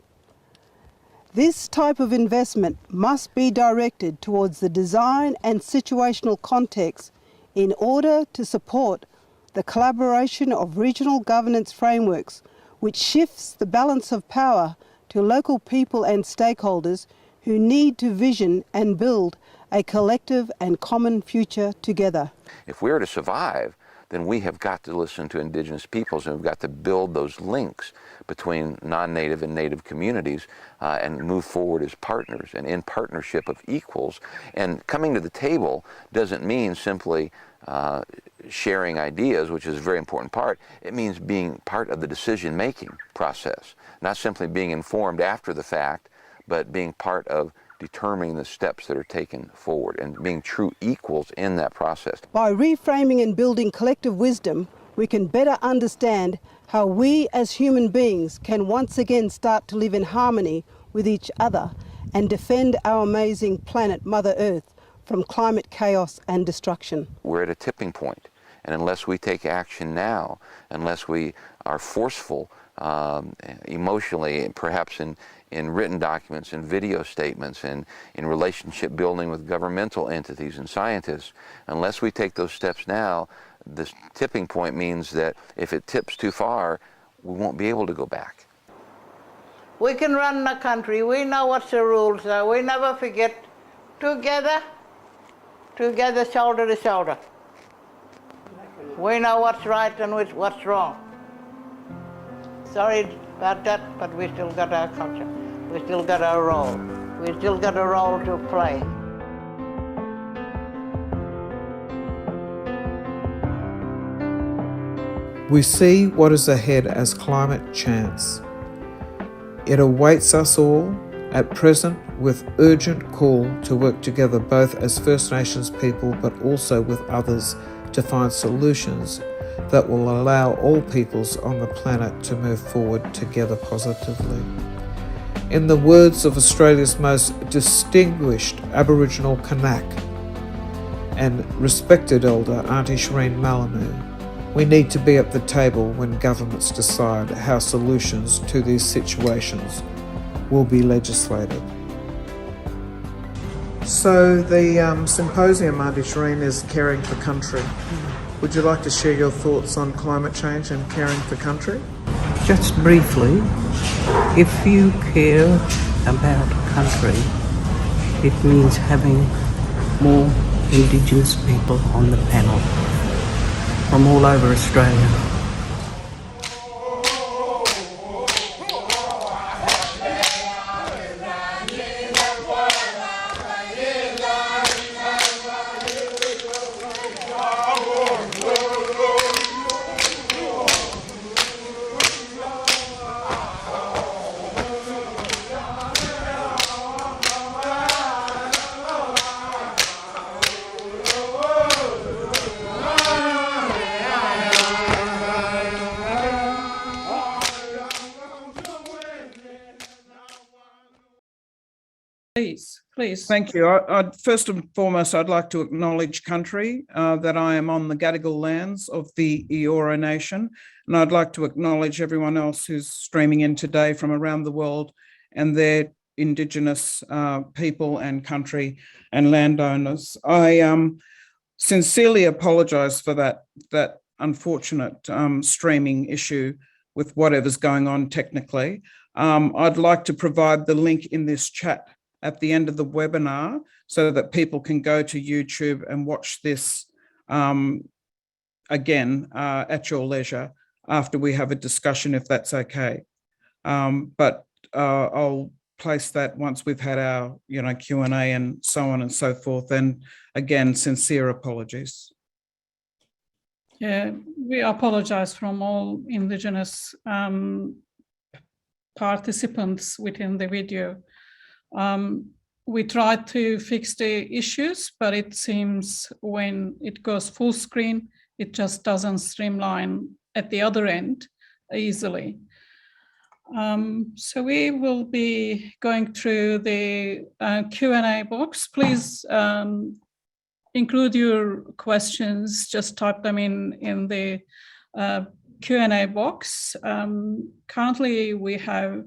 This type of investment must be directed towards the design and situational context in order to support the collaboration of regional governance frameworks, which shifts the balance of power to local people and stakeholders who need to vision and build a collective and common future together. If we're to survive, then we have got to listen to Indigenous peoples, and we've got to build those links between non-Native and Native communities and move forward as partners and in partnership of equals. And coming to the table doesn't mean simply sharing ideas, which is a very important part. It means being part of the decision-making process, not simply being informed after the fact, but being part of determining the steps that are taken forward and being true equals in that process. By reframing and building collective wisdom, we can better understand how we as human beings can once again start to live in harmony with each other and defend our amazing planet, Mother Earth, from climate chaos and destruction. We're at a tipping point, and unless we take action now, unless we are forceful emotionally, perhaps in written documents and video statements and in relationship building with governmental entities and scientists, unless we take those steps now, this tipping point means that if it tips too far, we won't be able to go back. We can run the country, we know what the rules are, we never forget. Together, shoulder to shoulder. We know what's right and what's wrong. Sorry about that, but we still got our culture. We still got our role. We still got a role to play. We see what is ahead as climate chance. It awaits us all at present with urgent call to work together both as First Nations people but also with others to find solutions that will allow all peoples on the planet to move forward together positively. In the words of Australia's most distinguished Aboriginal Kanak and respected elder Auntie Shireen Malamu, we need to be at the table when governments decide how solutions to these situations will be legislated. So the symposium, Auntie Shireen, is Caring for Country. Would you like to share your thoughts on climate change and caring for country? Just briefly, if you care about country, it means having more Indigenous people on the panel from all over Australia. Please. Thank you. First and foremost, I'd like to acknowledge country, that I am on the Gadigal lands of the Eora Nation, and I'd like to acknowledge everyone else who's streaming in today from around the world and their Indigenous people and country and landowners. I sincerely apologise for that unfortunate streaming issue with whatever's going on technically. I'd like to provide the link in this chat at the end of the webinar so that people can go to YouTube and watch this again at your leisure after we have a discussion, if that's okay. But I'll place that once we've had our Q&A and so on and so forth. And again, sincere apologies. Yeah, we apologize from all Indigenous participants within the video. We tried to fix the issues, but it seems when it goes full screen, it just doesn't streamline at the other end easily. So we will be going through the Q&A box. Please include your questions, just type them in the Q&A box. Currently we have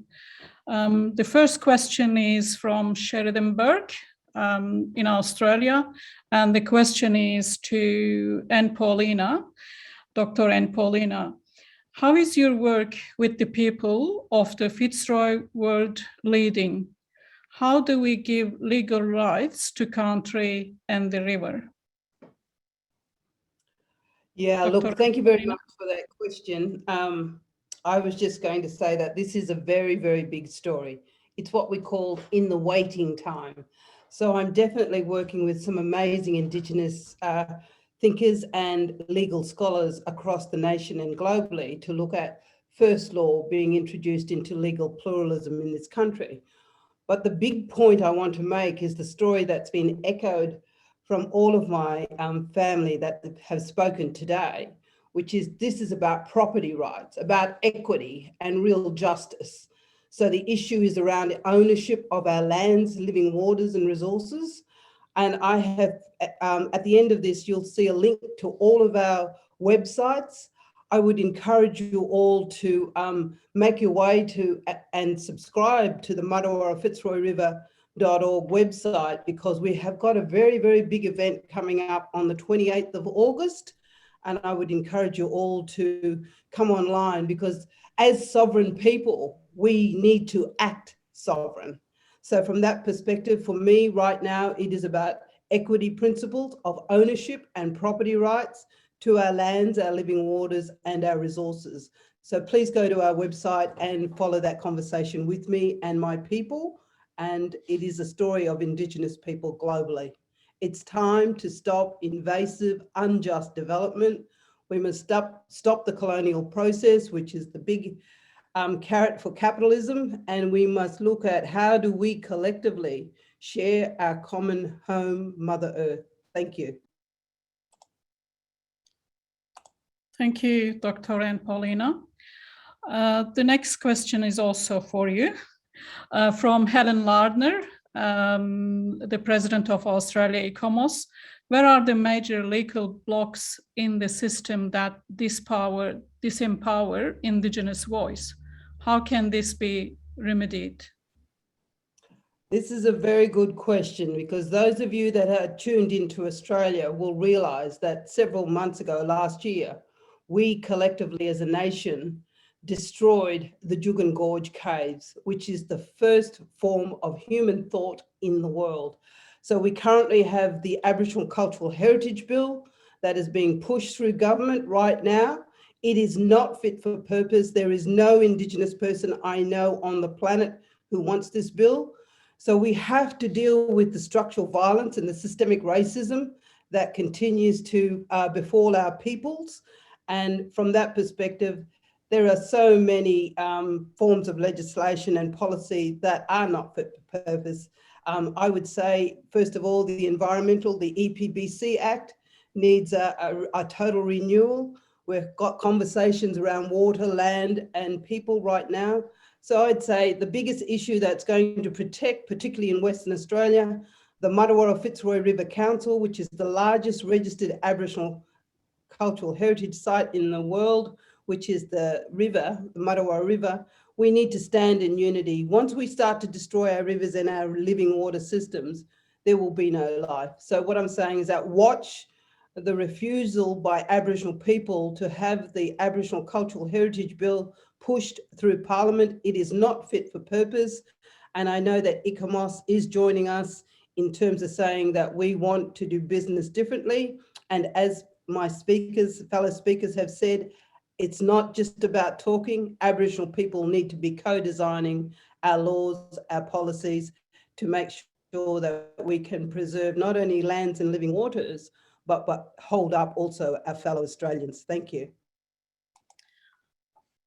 the first question is from Sheridan Burke in Australia, and the question is to Anne Paulina, Dr. Anne Paulina. How is your work with the people of the Fitzroy World leading? How do we give legal rights to country and the river? Yeah, Dr. look, thank you very much for that question. I was just going to say that this is a very, very big story. It's what we call in the waiting time. So I'm definitely working with some amazing Indigenous thinkers and legal scholars across the nation and globally to look at first law being introduced into legal pluralism in this country. But the big point I want to make is the story that's been echoed from all of my family that have spoken today, which is this is about property rights, about equity and real justice. So the issue is around ownership of our lands, living waters and resources. And I have, at the end of this, you'll see a link to all of our websites. I would encourage you all to make your way to and subscribe to the Madawarra Fitzroy River.org website, because we have got a very, very big event coming up on the 28th of August. And I would encourage you all to come online, because as sovereign people, we need to act sovereign. So from that perspective, for me right now, it is about equity principles of ownership and property rights to our lands, our living waters and our resources. So please go to our website and follow that conversation with me and my people. And it is a story of Indigenous people globally. It's time to stop invasive, unjust development. We must stop the colonial process, which is the big carrot for capitalism. And we must look at how do we collectively share our common home, Mother Earth. Thank you. Thank you, Dr. Anne Paulina. The next question is also for you, from Helen Lardner, the president of Australia ICOMOS. Where are the major legal blocks in the system that disempower Indigenous voice? How can this be remedied? This is a very good question, because those of you that are tuned into Australia will realise that several months ago, last year, we collectively as a nation destroyed the Juukan Gorge Caves, which is the first form of human thought in the world. So we currently have the Aboriginal Cultural Heritage Bill that is being pushed through government right now. It is not fit for purpose. There is no Indigenous person I know on the planet who wants this bill. So we have to deal with the structural violence and the systemic racism that continues to befall our peoples. And from that perspective, there are so many forms of legislation and policy that are not fit for purpose. I would say, first of all, the EPBC Act needs a total renewal. We've got conversations around water, land, and people right now. So I'd say the biggest issue that's going to protect, particularly in Western Australia, the Martuwarra Fitzroy River Council, which is the largest registered Aboriginal cultural heritage site in the world, which is the river, the Martuwarra River. We need to stand in unity. Once we start to destroy our rivers and our living water systems, there will be no life. So what I'm saying is that watch the refusal by Aboriginal people to have the Aboriginal Cultural Heritage Bill pushed through Parliament. It is not fit for purpose. And I know that ICOMOS is joining us in terms of saying that we want to do business differently. And as my speakers, fellow speakers have said, it's not just about talking. Aboriginal people need to be co-designing our laws, our policies to make sure that we can preserve not only lands and living waters, but hold up also our fellow Australians. Thank you.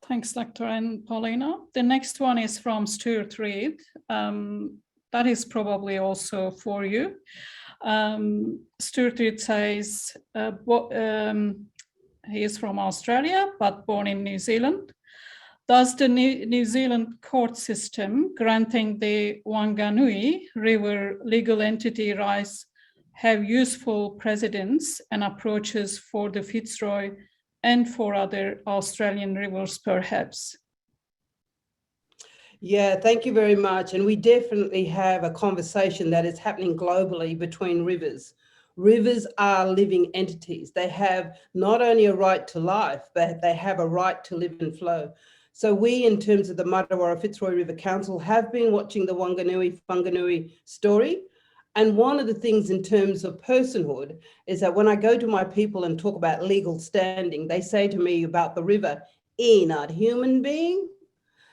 Thanks, Dr. and Paulina. The next one is from Stuart Reid. That is probably also for you. Stuart Reid says, he is from Australia, but born in New Zealand. Does the New Zealand court system granting the Wanganui River legal entity rights have useful precedents and approaches for the Fitzroy and for other Australian rivers, perhaps? Yeah, thank you very much. And we definitely have a conversation that is happening globally between rivers. Rivers are living entities. They have not only a right to life, but they have a right to live and flow. So we, in terms of the Martuwarra Fitzroy River Council, have been watching the Wanganui story. And one of the things in terms of personhood is that when I go to my people and talk about legal standing, they say to me about the river, not human being.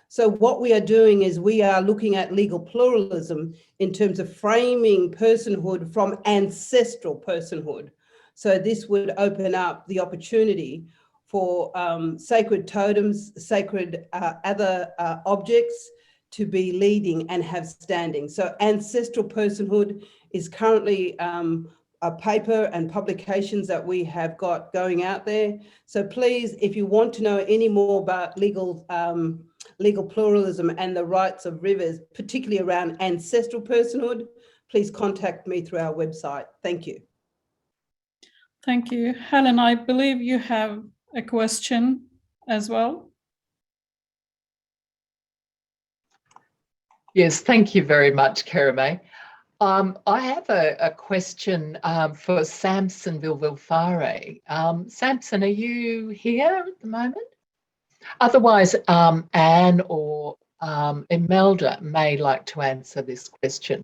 So what we are doing is we are looking at legal pluralism in terms of framing personhood from ancestral personhood. So this would open up the opportunity for sacred totems, sacred other objects to be leading and have standing. So ancestral personhood is currently a paper and publications that we have got going out there. So please, if you want to know any more about legal pluralism and the rights of rivers, particularly around ancestral personhood, please contact me through our website. Thank you. Thank you. Helen, I believe you have a question as well. Yes, thank you very much, Kereme. I have a question for Samson Vilvilfare. Samson, are you here at the moment? Otherwise, Anne or Imelda may like to answer this question.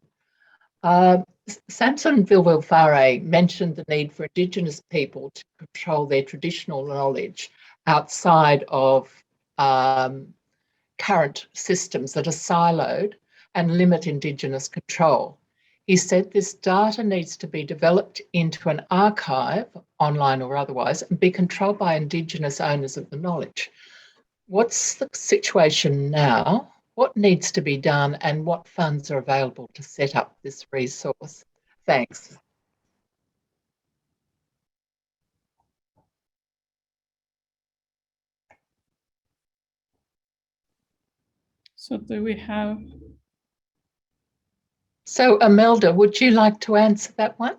Samson Vilvilfare mentioned the need for Indigenous people to control their traditional knowledge outside of current systems that are siloed and limit Indigenous control. He said this data needs to be developed into an archive, online or otherwise, and be controlled by Indigenous owners of the knowledge. What's the situation now? What needs to be done and what funds are available to set up this resource? Thanks. So do we have... So Imelda, would you like to answer that one?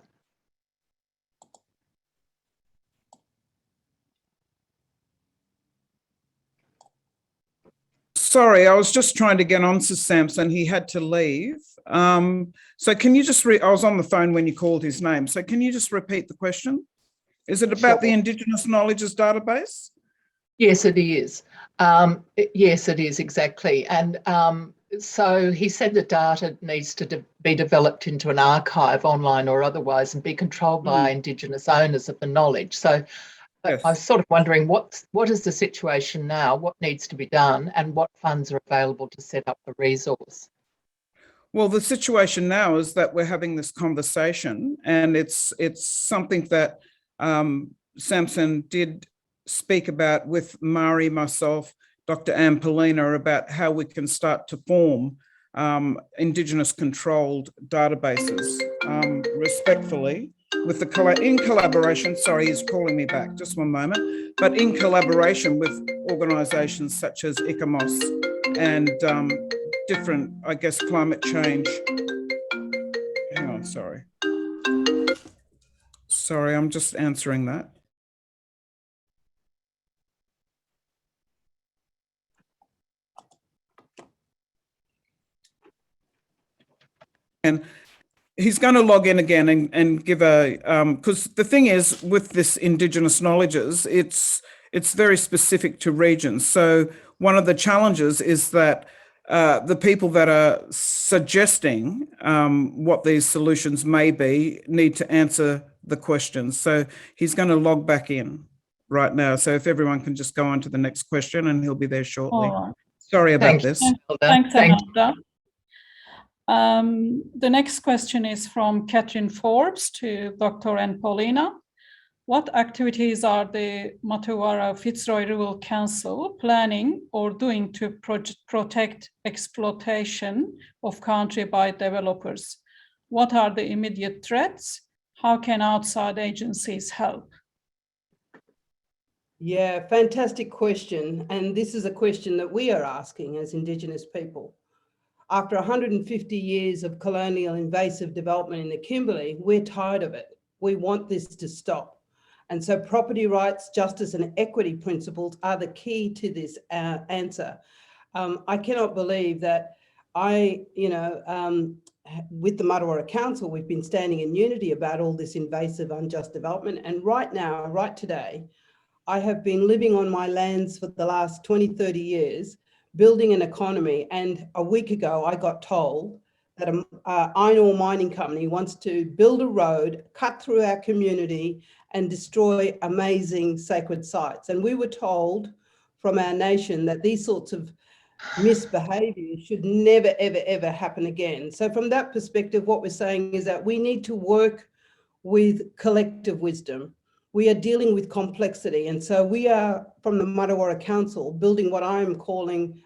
Sorry, I was just trying to get on to Samson. He had to leave. So can you just, I was on the phone when you called his name. So can you just repeat the question? Is it about the Indigenous Knowledges database? Yes, it is. Yes, it is, exactly. And so he said the data needs to be developed into an archive, online or otherwise, and be controlled by Indigenous owners of the knowledge. So yes. I was sort of wondering what is the situation now, what needs to be done, and what funds are available to set up the resource? Well, the situation now is that we're having this conversation, and it's something that Samson did speak about with Mari, myself, Dr. Anne Paulina, about how we can start to form Indigenous controlled databases respectfully with in collaboration, sorry, he's calling me back, just one moment, but in collaboration with organisations such as ICOMOS and different, I guess, climate change. Hang on, sorry. Sorry, I'm just answering that. And he's going to log in again and give a, because the thing is with this Indigenous knowledges, it's very specific to regions. So one of the challenges is that the people that are suggesting what these solutions may be need to answer the questions. So he's going to log back in right now. So if everyone can just go on to the next question, and he'll be there shortly. All right. Sorry about this. Thanks, Amanda. The next question is from Catherine Forbes to Dr. and Paulina. What activities are the Matawara Fitzroy Rural Council planning or doing to protect exploitation of country by developers? What are the immediate threats? How can outside agencies help? Yeah, fantastic question. And this is a question that we are asking as Indigenous people. After 150 years of colonial invasive development in the Kimberley, we're tired of it. We want this to stop. And so property rights, justice and equity principles are the key to this answer. I cannot believe that with the Matawara Council, we've been standing in unity about all this invasive, unjust development. And right now, right today, I have been living on my lands for the last 20, 30 years, building an economy. And a week ago, I got told that an iron ore mining company wants to build a road, cut through our community and destroy amazing sacred sites. And we were told from our nation that these sorts of misbehavior should never, ever, ever happen again. So from that perspective, what we're saying is that we need to work with collective wisdom. We are dealing with complexity. And so we are, from the Matawara Council, building what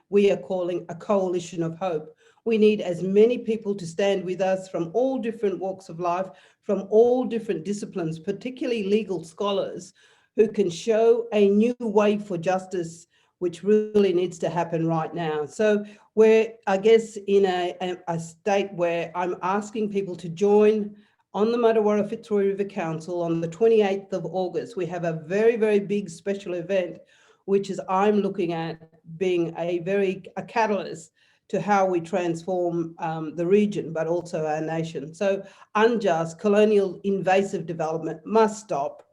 we are calling a coalition of hope. We need as many people to stand with us from all different walks of life, from all different disciplines, particularly legal scholars, who can show a new way for justice, which really needs to happen right now. So we're, I guess, in a state where I'm asking people to join on the Matawara Fitzroy River Council on the 28th of August. We have a very, very big special event, which is I'm looking at being a catalyst to how we transform the region, but also our nation. So unjust, colonial, invasive development must stop.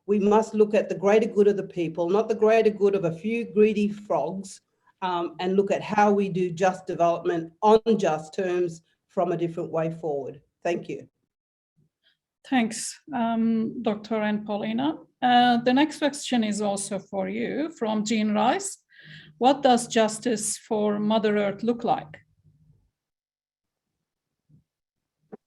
We must look at the greater good of the people, not the greater good of a few greedy frogs, and look at how we do just development on just terms from a different way forward. Thank you. Thanks, Dr. and Paulina. The next question is also for you from Jean Rice. What does justice for Mother Earth look like?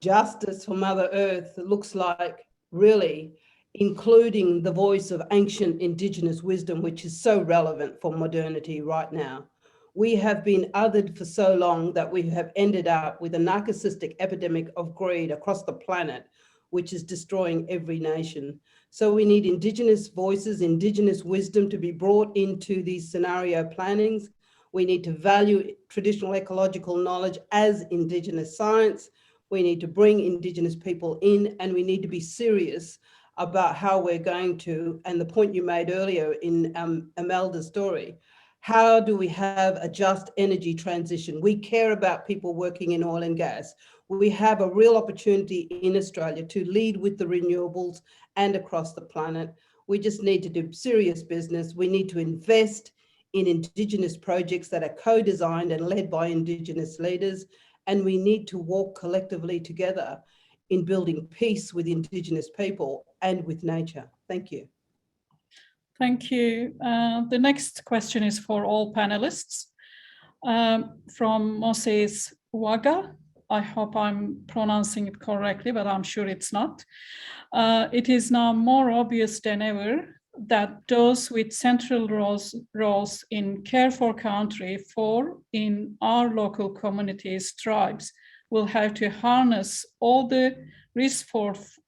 Justice for Mother Earth looks like really including the voice of ancient Indigenous wisdom, which is so relevant for modernity right now. We have been othered for so long that we have ended up with a narcissistic epidemic of greed across the planet, which is destroying every nation. So we need Indigenous voices, Indigenous wisdom to be brought into these scenario plannings. We need to value traditional ecological knowledge as Indigenous science. We need to bring Indigenous people in, and we need to be serious about how we're going to, and the point you made earlier in Imelda's story, how do we have a just energy transition? We care about people working in oil and gas. We have a real opportunity in Australia to lead with the renewables and across the planet. We just need to do serious business. We need to invest in Indigenous projects that are co-designed and led by Indigenous leaders. And we need to walk collectively together in building peace with Indigenous people and with nature. Thank you. Thank you. The next question is for all panelists. From Moses Waga. I hope I'm pronouncing it correctly, but I'm sure it's not. It is now more obvious than ever that those with central roles in care for country in our local communities, tribes, will have to harness all the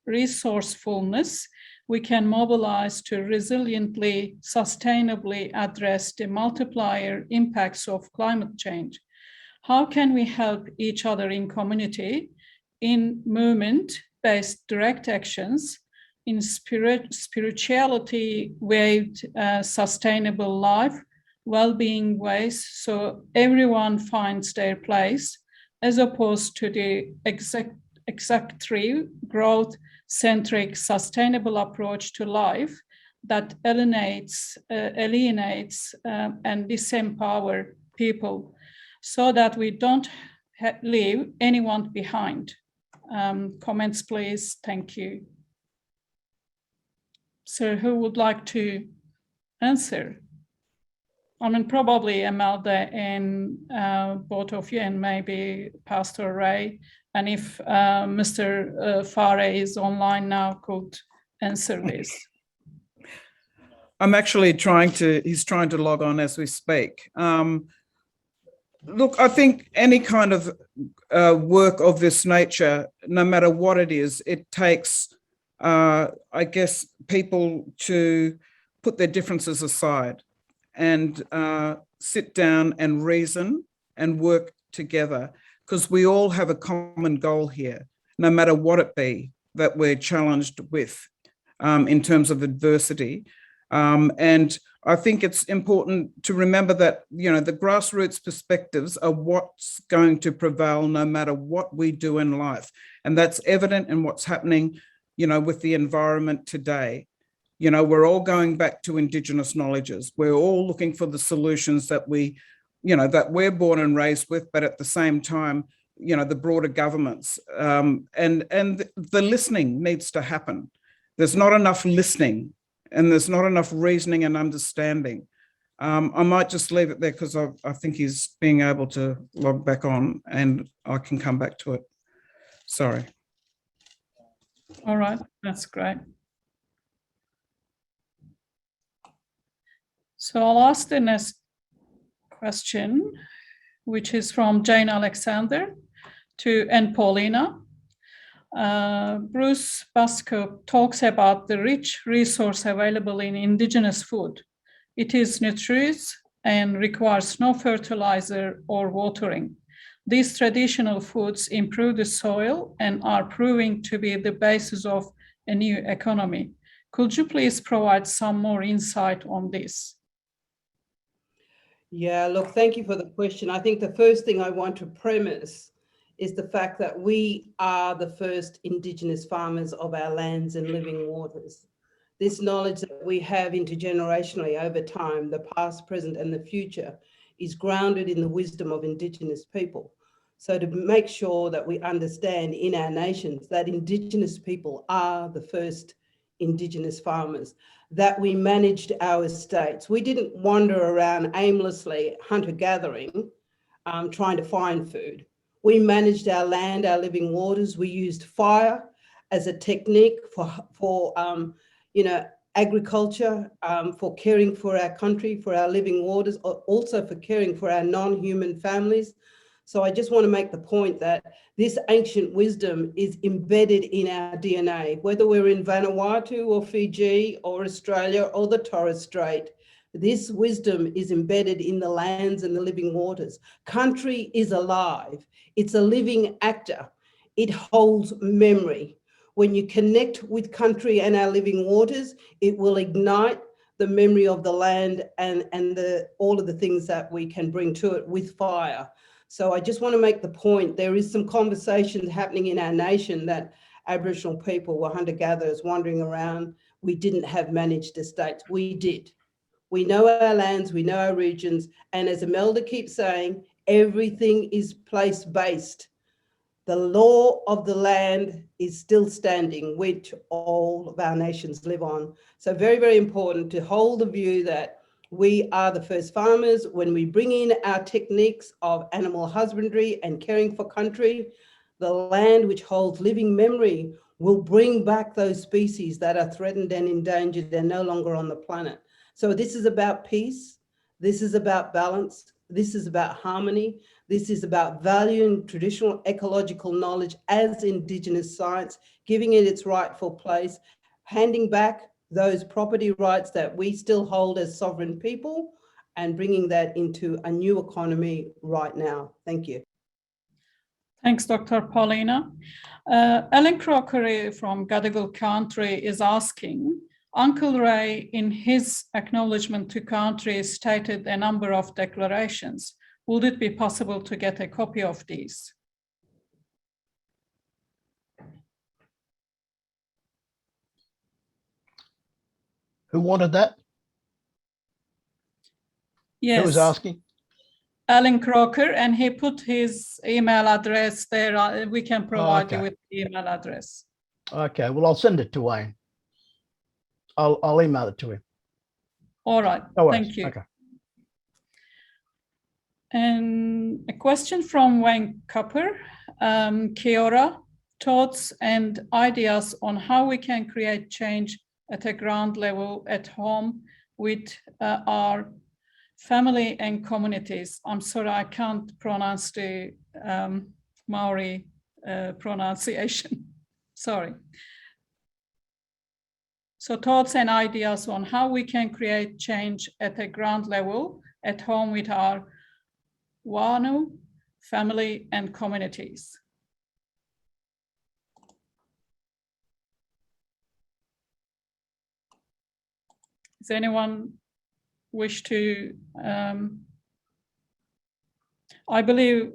resourcefulness we can mobilize to resiliently, sustainably address the multiplier impacts of climate change? How can we help each other in community, in movement-based direct actions, in spirituality-weighed sustainable life, well-being ways, so everyone finds their place, as opposed to the exactly growth-centric sustainable approach to life that alienates and disempower people, so that we don't leave anyone behind. Comments, please. Thank you. So who would like to answer? I mean, probably Imelda and both of you, and maybe Pastor Ray. And if Mr. Fare is online now, could answer this. I'm actually he's trying to log on as we speak. Look, I think any kind of work of this nature, no matter what it is, it takes, I guess, people to put their differences aside and sit down and reason and work together, because we all have a common goal here, no matter what it be that we're challenged with in terms of adversity. And I think it's important to remember that, you know, the grassroots perspectives are what's going to prevail no matter what we do in life. And that's evident in what's happening, you know, with the environment today. You know, we're all going back to Indigenous knowledges. We're all looking for the solutions that we, you know, that we're born and raised with, but at the same time, you know, the broader governments. And the listening needs to happen. There's not enough listening, and there's not enough reasoning and understanding. I might just leave it there because I think he's being able to log back on, and I can come back to it. Sorry. All right, that's great. So I'll ask the next question, which is from Jane Alexander and Paulina. Bruce Basco talks about the rich resource available in Indigenous food. It is nutritious and requires no fertilizer or watering. These traditional foods improve the soil and are proving to be the basis of a new economy. Could you please provide some more insight on this? Yeah, look, thank you for the question. I think the first thing I want to premise is the fact that we are the first Indigenous farmers of our lands and living waters. This knowledge that we have intergenerationally over time, the past, present, and the future, is grounded in the wisdom of Indigenous people. So to make sure that we understand in our nations that Indigenous people are the first Indigenous farmers, that we managed our estates. We didn't wander around aimlessly hunter-gathering, trying to find food. We managed our land, our living waters. We used fire as a technique for agriculture, for caring for our country, for our living waters, also for caring for our non-human families. So I just want to make the point that this ancient wisdom is embedded in our DNA, whether we're in Vanuatu or Fiji or Australia or the Torres Strait. This wisdom is embedded in the lands and the living waters. Country is alive. It's a living actor. It holds memory. When you connect with country and our living waters, it will ignite the memory of the land and all of the things that we can bring to it with fire. So I just want to make the point, there is some conversations happening in our nation that Aboriginal people were hunter-gatherers wandering around. We didn't have managed estates. We did. We know our lands, we know our regions, and as Imelda keeps saying, everything is place-based. The law of the land is still standing, which all of our nations live on. So very, very important to hold the view that we are the first farmers. When we bring in our techniques of animal husbandry and caring for country, the land which holds living memory will bring back those species that are threatened and endangered and no longer on the planet. So this is about peace. This is about balance. This is about harmony. This is about valuing traditional ecological knowledge as Indigenous science, giving it its rightful place, handing back those property rights that we still hold as sovereign people and bringing that into a new economy right now. Thank you. Thanks, Dr. Paulina. Alan Crockery from Gadigal Country is asking, Uncle Ray, in his acknowledgement to country, stated a number of declarations. Would it be possible to get a copy of these? Who wanted that? Yes. Who was asking? Alan Crocker, and he put his email address there. We can provide you with the email address. Okay, well, I'll send it to Wayne. I'll email it to him. All right, thank you. Okay. And a question from Wayne Copper. Kia ora, thoughts and ideas on how we can create change at a ground level at home with our family and communities. I'm sorry, I can't pronounce the Maori pronunciation. Sorry. So thoughts and ideas on how we can create change at a ground level at home with our whānau, family and communities. Does anyone wish to? I believe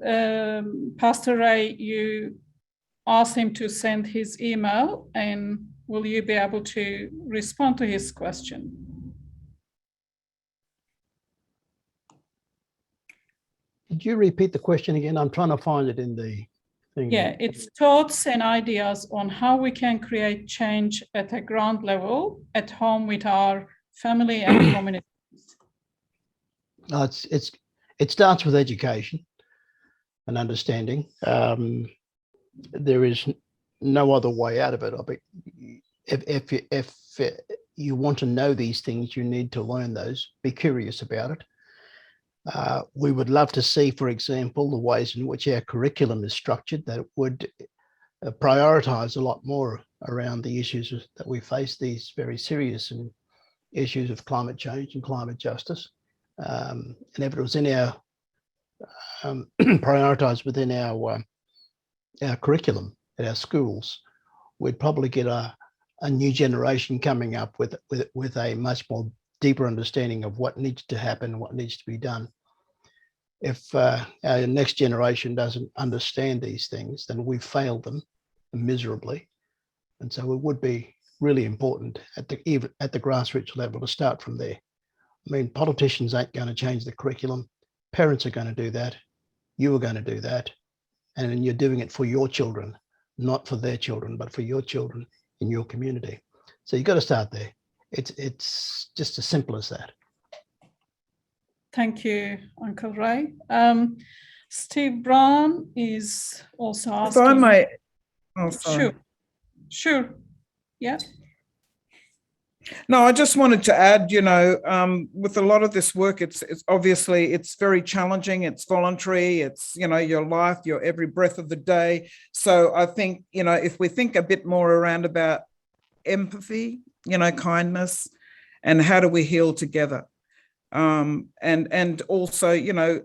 Pastor Ray, you asked him to send his email, and will you be able to respond to his question? Could you repeat the question again? I'm trying to find it in the thing. Yeah, it's thoughts and ideas on how we can create change at a ground level at home with our family and community. It starts with education and understanding. There is no other way out of it. If you want to know these things, you need to learn those. Be curious about it. We would love to see, for example, the ways in which our curriculum is structured that would prioritize a lot more around the issues that we face, these very serious issues of climate change and climate justice. And if it was in our prioritized within our curriculum at our schools, we'd probably get a new generation coming up with a much more deeper understanding of what needs to happen, what needs to be done. If our next generation doesn't understand these things, then we've failed them miserably. And so it would be really important even at the grassroots level to start from there. I mean, politicians ain't going to change the curriculum. Parents are going to do that. You are going to do that. And then you're doing it for your children, not for their children, but for your children in your community. So you've got to start there. It's just as simple as that. Thank you, Uncle Ray. Steve Brown is also asking. If I may, oh, sorry. Sure. Yeah. No, I just wanted to add, with a lot of this work, it's obviously it's very challenging. It's voluntary. It's, your life, your every breath of the day. So I think, if we think a bit more around about empathy, kindness, and how do we heal together? And also,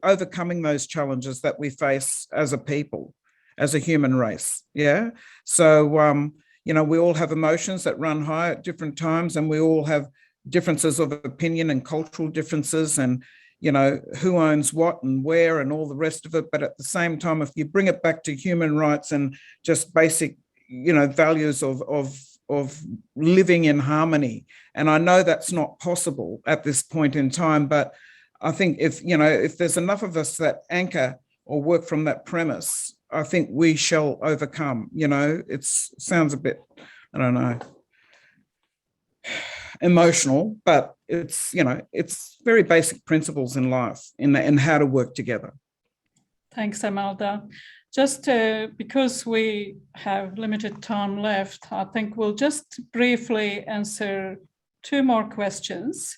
overcoming those challenges that we face as a people, as a human race. Yeah. So, we all have emotions that run high at different times, and we all have differences of opinion and cultural differences and, who owns what and where and all the rest of it. But at the same time, if you bring it back to human rights and just basic, values of living in harmony. And I know that's not possible at this point in time, but I think if there's enough of us that anchor or work from that premise, I think we shall overcome. It sounds a bit, I don't know, emotional, but it's very basic principles in life in how to work together. Thanks, Imelda. Just because we have limited time left, I think we'll just briefly answer two more questions.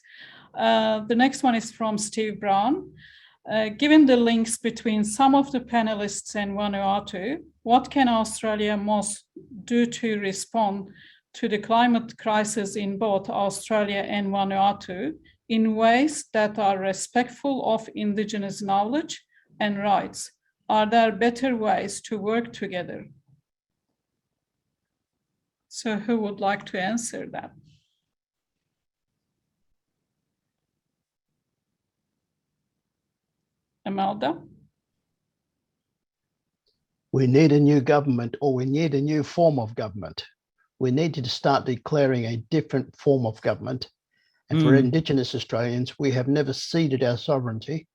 The next one is from Steve Brown. Given the links between some of the panelists and Vanuatu, what can Australia most do to respond to the climate crisis in both Australia and Vanuatu in ways that are respectful of Indigenous knowledge and rights? Are there better ways to work together? So who would like to answer that? Imelda? We need a new government, or we need a new form of government. We need to start declaring a different form of government. And for Indigenous Australians, we have never ceded our sovereignty.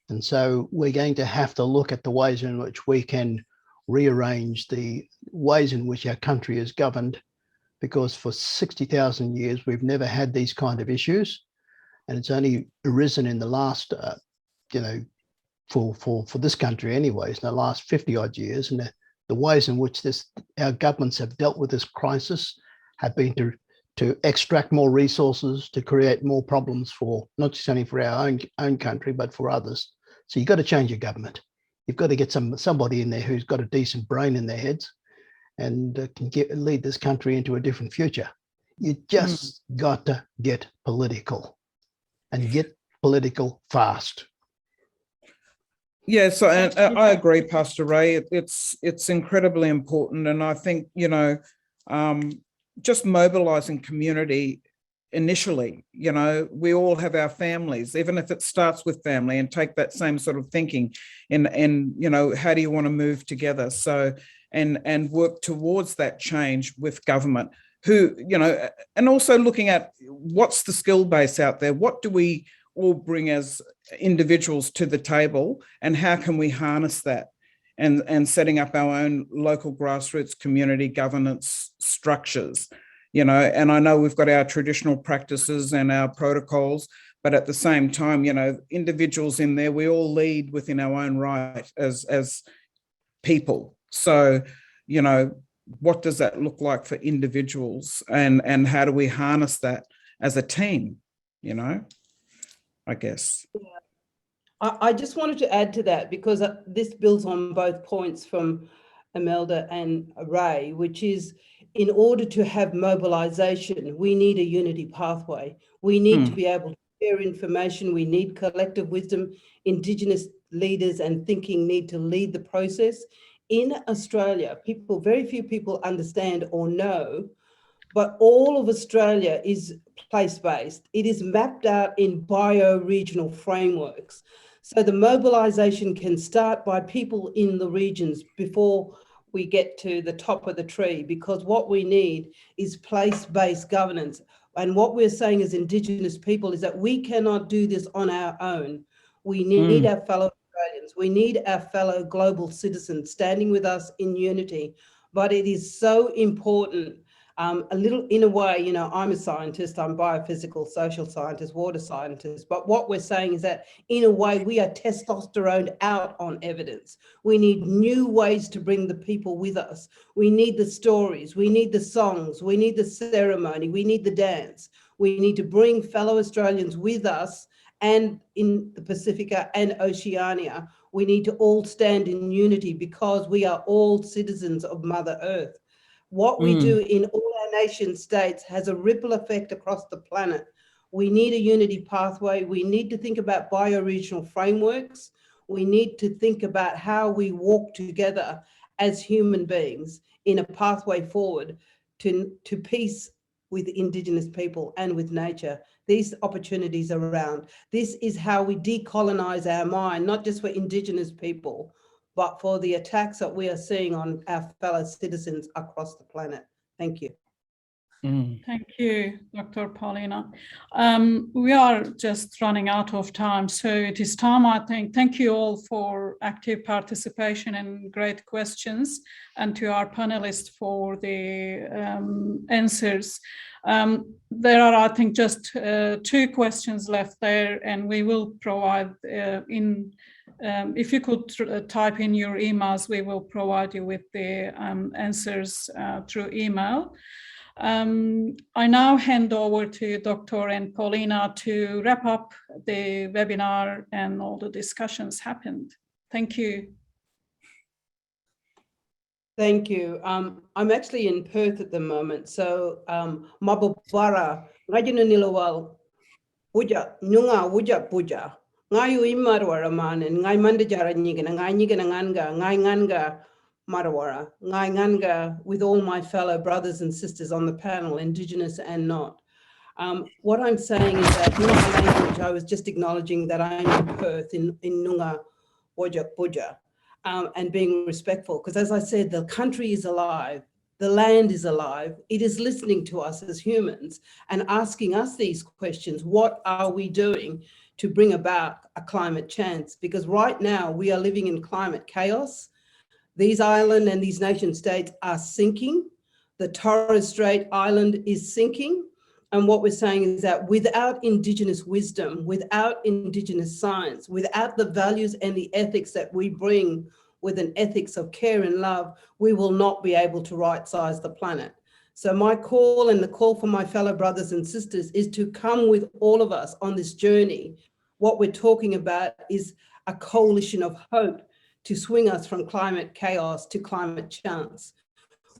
And so we're going to have to look at the ways in which we can rearrange the ways in which our country is governed, because for 60,000 years, we've never had these kind of issues. And it's only arisen in the last, for this country anyways, in the last 50 odd years. And the ways in which our governments have dealt with this crisis have been to extract more resources, to create more problems for not just only for our own country, but for others. So you've got to change your government. You've got to get somebody in there who's got a decent brain in their heads and can lead this country into a different future. You just got to get political, and get political fast. Yeah, so and I agree, Pastor Ray. It's incredibly important, and I think just mobilising community initially. We all have our families, even if it starts with family, and take that same sort of thinking. And how do you want to move together? So and work towards that change with government. And also looking at what's the skill base out there. What do we all bring as individuals to the table, and how can we harness that, and setting up our own local grassroots community governance structures, and I know we've got our traditional practices and our protocols, but at the same time, individuals in there, we all lead within our own right as people. So, what does that look like for individuals, and how do we harness that as a team, I guess. I just wanted to add to that, because this builds on both points from Imelda and Ray, which is, in order to have mobilisation, we need a unity pathway. We need to be able to share information. We need collective wisdom. Indigenous leaders and thinking need to lead the process. In Australia, very few people understand or know, but all of Australia is place-based. It is mapped out in bio-regional frameworks. So the mobilisation can start by people in the regions before we get to the top of the tree, because what we need is place-based governance. And what we're saying as Indigenous people is that we cannot do this on our own. We need our fellow Australians. We need our fellow global citizens standing with us in unity. But it is so important. In a way, I'm a scientist, I'm biophysical, social scientist, water scientist, but what we're saying is that in a way we are testosterone out on evidence. We need new ways to bring the people with us. We need the stories, we need the songs, we need the ceremony, we need the dance. We need to bring fellow Australians with us, and in the Pacifica and Oceania, we need to all stand in unity, because we are all citizens of Mother Earth. What we do in all our nation states has a ripple effect across the planet. We need a unity pathway. We need to think about bioregional frameworks. We need to think about how we walk together as human beings in a pathway forward to peace with Indigenous people and with nature. These opportunities are around. This is how we decolonize our mind, not just for Indigenous people, but for the attacks that we are seeing on our fellow citizens across the planet. Thank you. Thank you, Dr. Paulina. We are just running out of time, so it is time, I think. Thank you all for active participation and great questions, and to our panelists for the answers. There are, I think, just 2 questions left there, and we will provide if you could type in your emails, we will provide you with the answers through email. I now hand over to Dr. and Paulina to wrap up the webinar and all the discussions happened. Thank you. Thank you. I'm actually in Perth at the moment. So Mabubara, ngajina nilawal, puja, nunga wuja puja. Ngayu imarwara manen, ngai mandajara nyigana ngai nganga marawara, ngai nganga with all my fellow brothers and sisters on the panel, Indigenous and not. What I'm saying is that in my language, I was just acknowledging that I'm in Perth in Nunga Wajak Puja, and being respectful. Because as I said, the country is alive, the land is alive, it is listening to us as humans and asking us these questions. What are we doing to bring about a climate chance? Because right now we are living in climate chaos. These islands and these nation states are sinking. The Torres Strait Island is sinking. And what we're saying is that without Indigenous wisdom, without Indigenous science, without the values and the ethics that we bring with an ethics of care and love, we will not be able to right-size the planet. So my call and the call for my fellow brothers and sisters is to come with all of us on this journey. What we're talking about is a coalition of hope to swing us from climate chaos to climate chance.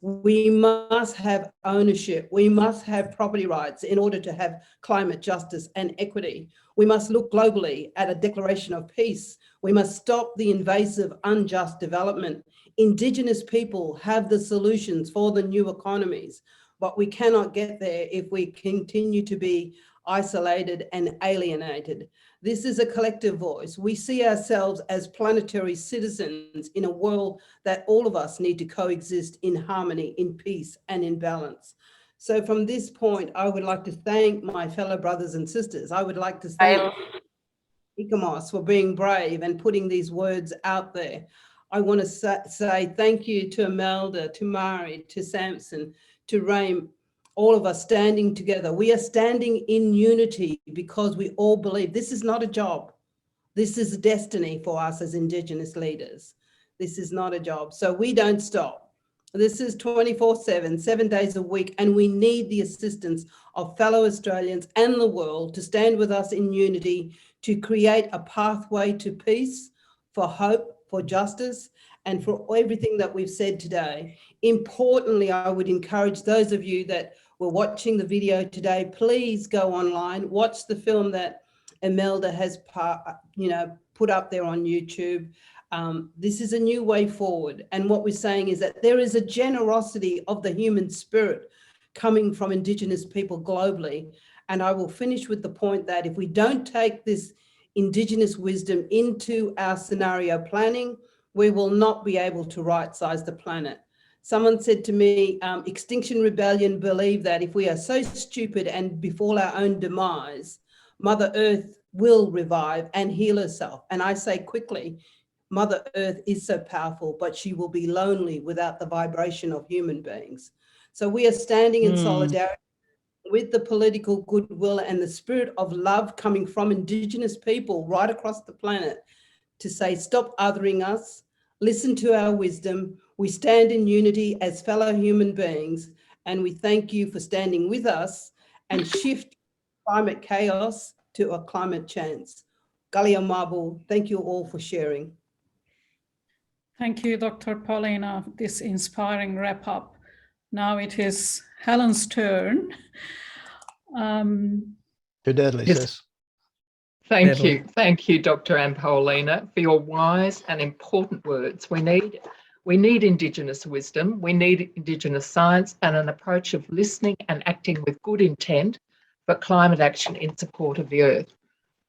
We must have ownership. We must have property rights in order to have climate justice and equity. We must look globally at a declaration of peace. We must stop the invasive, unjust development. Indigenous people have the solutions for the new economies, but we cannot get there if we continue to be isolated and alienated. This is a collective voice. We see ourselves as planetary citizens in a world that all of us need to coexist in harmony, in peace, and in balance. So from this point, I would like to thank my fellow brothers and sisters. I would like to thank Icamos for being brave and putting these words out there. I want to say thank you to Imelda, to Mari, to Samson, to Raim, all of us standing together. We are standing in unity because we all believe this is not a job. This is a destiny for us as Indigenous leaders. This is not a job. So we don't stop. This is 24/7, 7 days a week, and we need the assistance of fellow Australians and the world to stand with us in unity to create a pathway to peace, for hope, for justice, and for everything that we've said today. Importantly, I would encourage those of you that were watching the video today, please go online, watch the film that Imelda has put up there on YouTube. This is a new way forward. And what we're saying is that there is a generosity of the human spirit coming from Indigenous people globally. And I will finish with the point that if we don't take this Indigenous wisdom into our scenario planning, we will not be able to right-size the planet. Someone said to me, Extinction Rebellion believe that if we are so stupid and befall our own demise, Mother Earth will revive and heal herself. And I say quickly, Mother Earth is so powerful, but she will be lonely without the vibration of human beings. So we are standing in solidarity with the political goodwill and the spirit of love coming from Indigenous people right across the planet to say, stop othering us, listen to our wisdom. We stand in unity as fellow human beings, and we thank you for standing with us and shift climate chaos to a climate chance. Galia Mabu, thank you all for sharing. Thank you, Dr. Paulina, this inspiring wrap up. Now it is Helen's turn. Too deadly, sis. Thank you, Dr. Anne Paulina, for your wise and important words. We need Indigenous wisdom, we need Indigenous science and an approach of listening and acting with good intent for climate action in support of the Earth.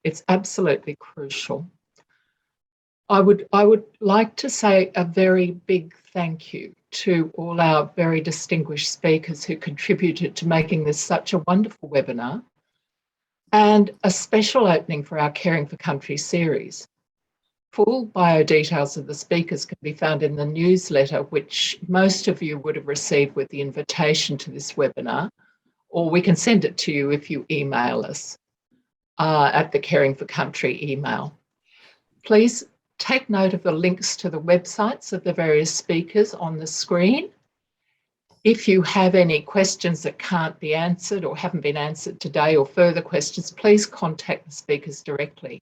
It's absolutely crucial. I would like to say a very big thank you to all our very distinguished speakers who contributed to making this such a wonderful webinar, and a special opening for our Caring for Country series. Full bio details of the speakers can be found in the newsletter, which most of you would have received with the invitation to this webinar, or we can send it to you if you email us at the Caring for Country email. Please take note of the links to the websites of the various speakers on the screen. If you have any questions that can't be answered or haven't been answered today, or further questions, please contact the speakers directly.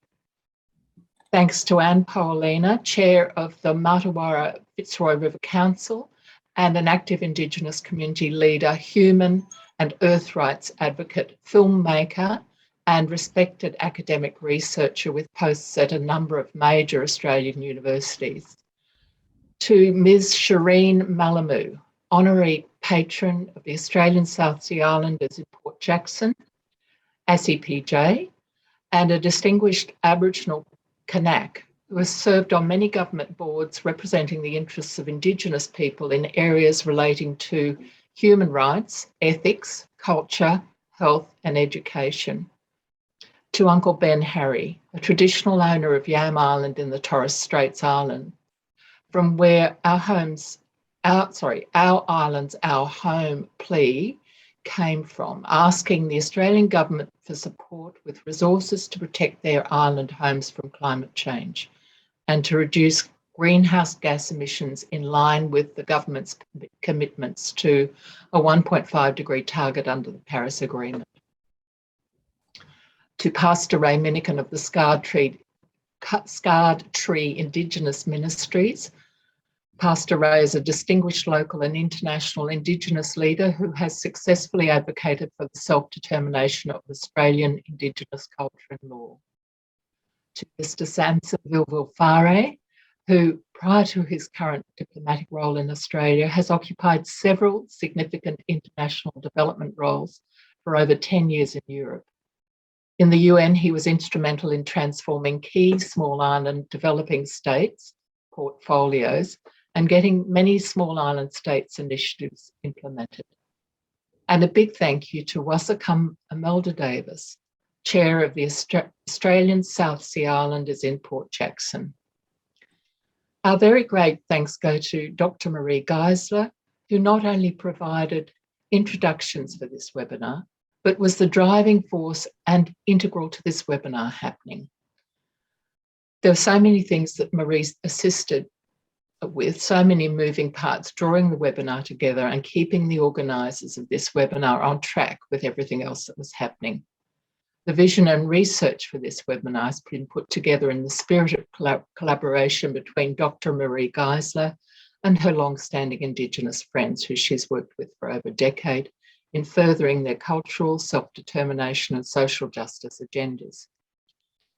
Thanks to Anne Paulina, Chair of the Martuwarra Fitzroy River Council, and an active Indigenous community leader, human and earth rights advocate, filmmaker, and respected academic researcher with posts at a number of major Australian universities. To Ms. Shireen Malamu, Honorary Patron of the Australian South Sea Islanders in Port Jackson, ACPJ, and a distinguished Aboriginal Kanak who has served on many government boards representing the interests of Indigenous people in areas relating to human rights, ethics, culture, health and education. To Uncle Ben Harry, a traditional owner of Yam Island in the Torres Straits Island, from where our islands, our home plea came from, asking the Australian government for support with resources to protect their island homes from climate change and to reduce greenhouse gas emissions in line with the government's commitments to a 1.5 degree target under the Paris Agreement. To Pastor Ray Minikin of the Scarred Tree Indigenous Ministries. Pastor Ray is a distinguished local and international Indigenous leader who has successfully advocated for the self-determination of Australian Indigenous culture and law. To Mr. Samson Vilvil-Fare, who, prior to his current diplomatic role in Australia, has occupied several significant international development roles for over 10 years in Europe. In the UN, he was instrumental in transforming key small island developing states portfolios and getting many small island states initiatives implemented. And a big thank you to Wasakam Imelda Davis, Chair of the Australian South Sea Islanders in Port Jackson. Our very great thanks go to Dr. Marie Geisler, who not only provided introductions for this webinar, but was the driving force and integral to this webinar happening. There were so many things that Marie assisted with, so many moving parts, drawing the webinar together and keeping the organisers of this webinar on track with everything else that was happening. The vision and research for this webinar has been put together in the spirit of collaboration between Dr. Marie Geisler and her long-standing Indigenous friends who she's worked with for over a decade in furthering their cultural, self-determination and social justice agendas.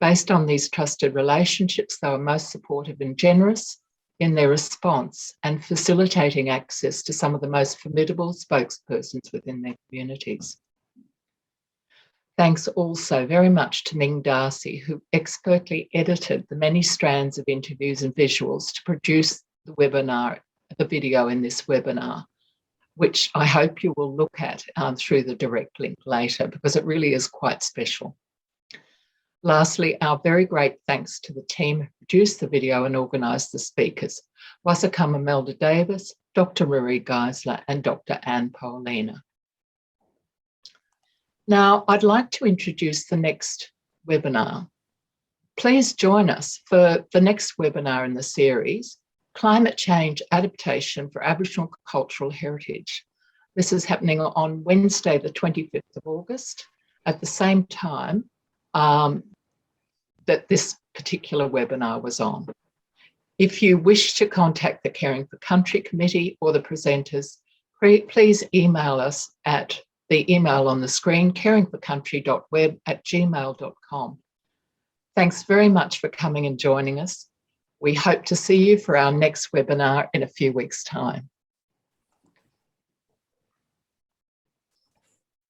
Based on these trusted relationships, they were most supportive and generous in their response and facilitating access to some of the most formidable spokespersons within their communities. Thanks also very much to Ming Darcy, who expertly edited the many strands of interviews and visuals to produce the video in this webinar, which I hope you will look at through the direct link later, because it really is quite special. Lastly, our very great thanks to the team who produced the video and organised the speakers, Wasakam Imelda Davis, Dr. Marie Geisler and Dr. Anne Paulina. Now, I'd like to introduce the next webinar. Please join us for the next webinar in the series, Climate Change Adaptation for Aboriginal Cultural Heritage. This is happening on Wednesday, the 25th of August, at the same time that this particular webinar was on. If you wish to contact the Caring for Country Committee or the presenters, please email us at the email on the screen, caringforcountry.web@gmail.com. Thanks very much for coming and joining us. We hope to see you for our next webinar in a few weeks' time.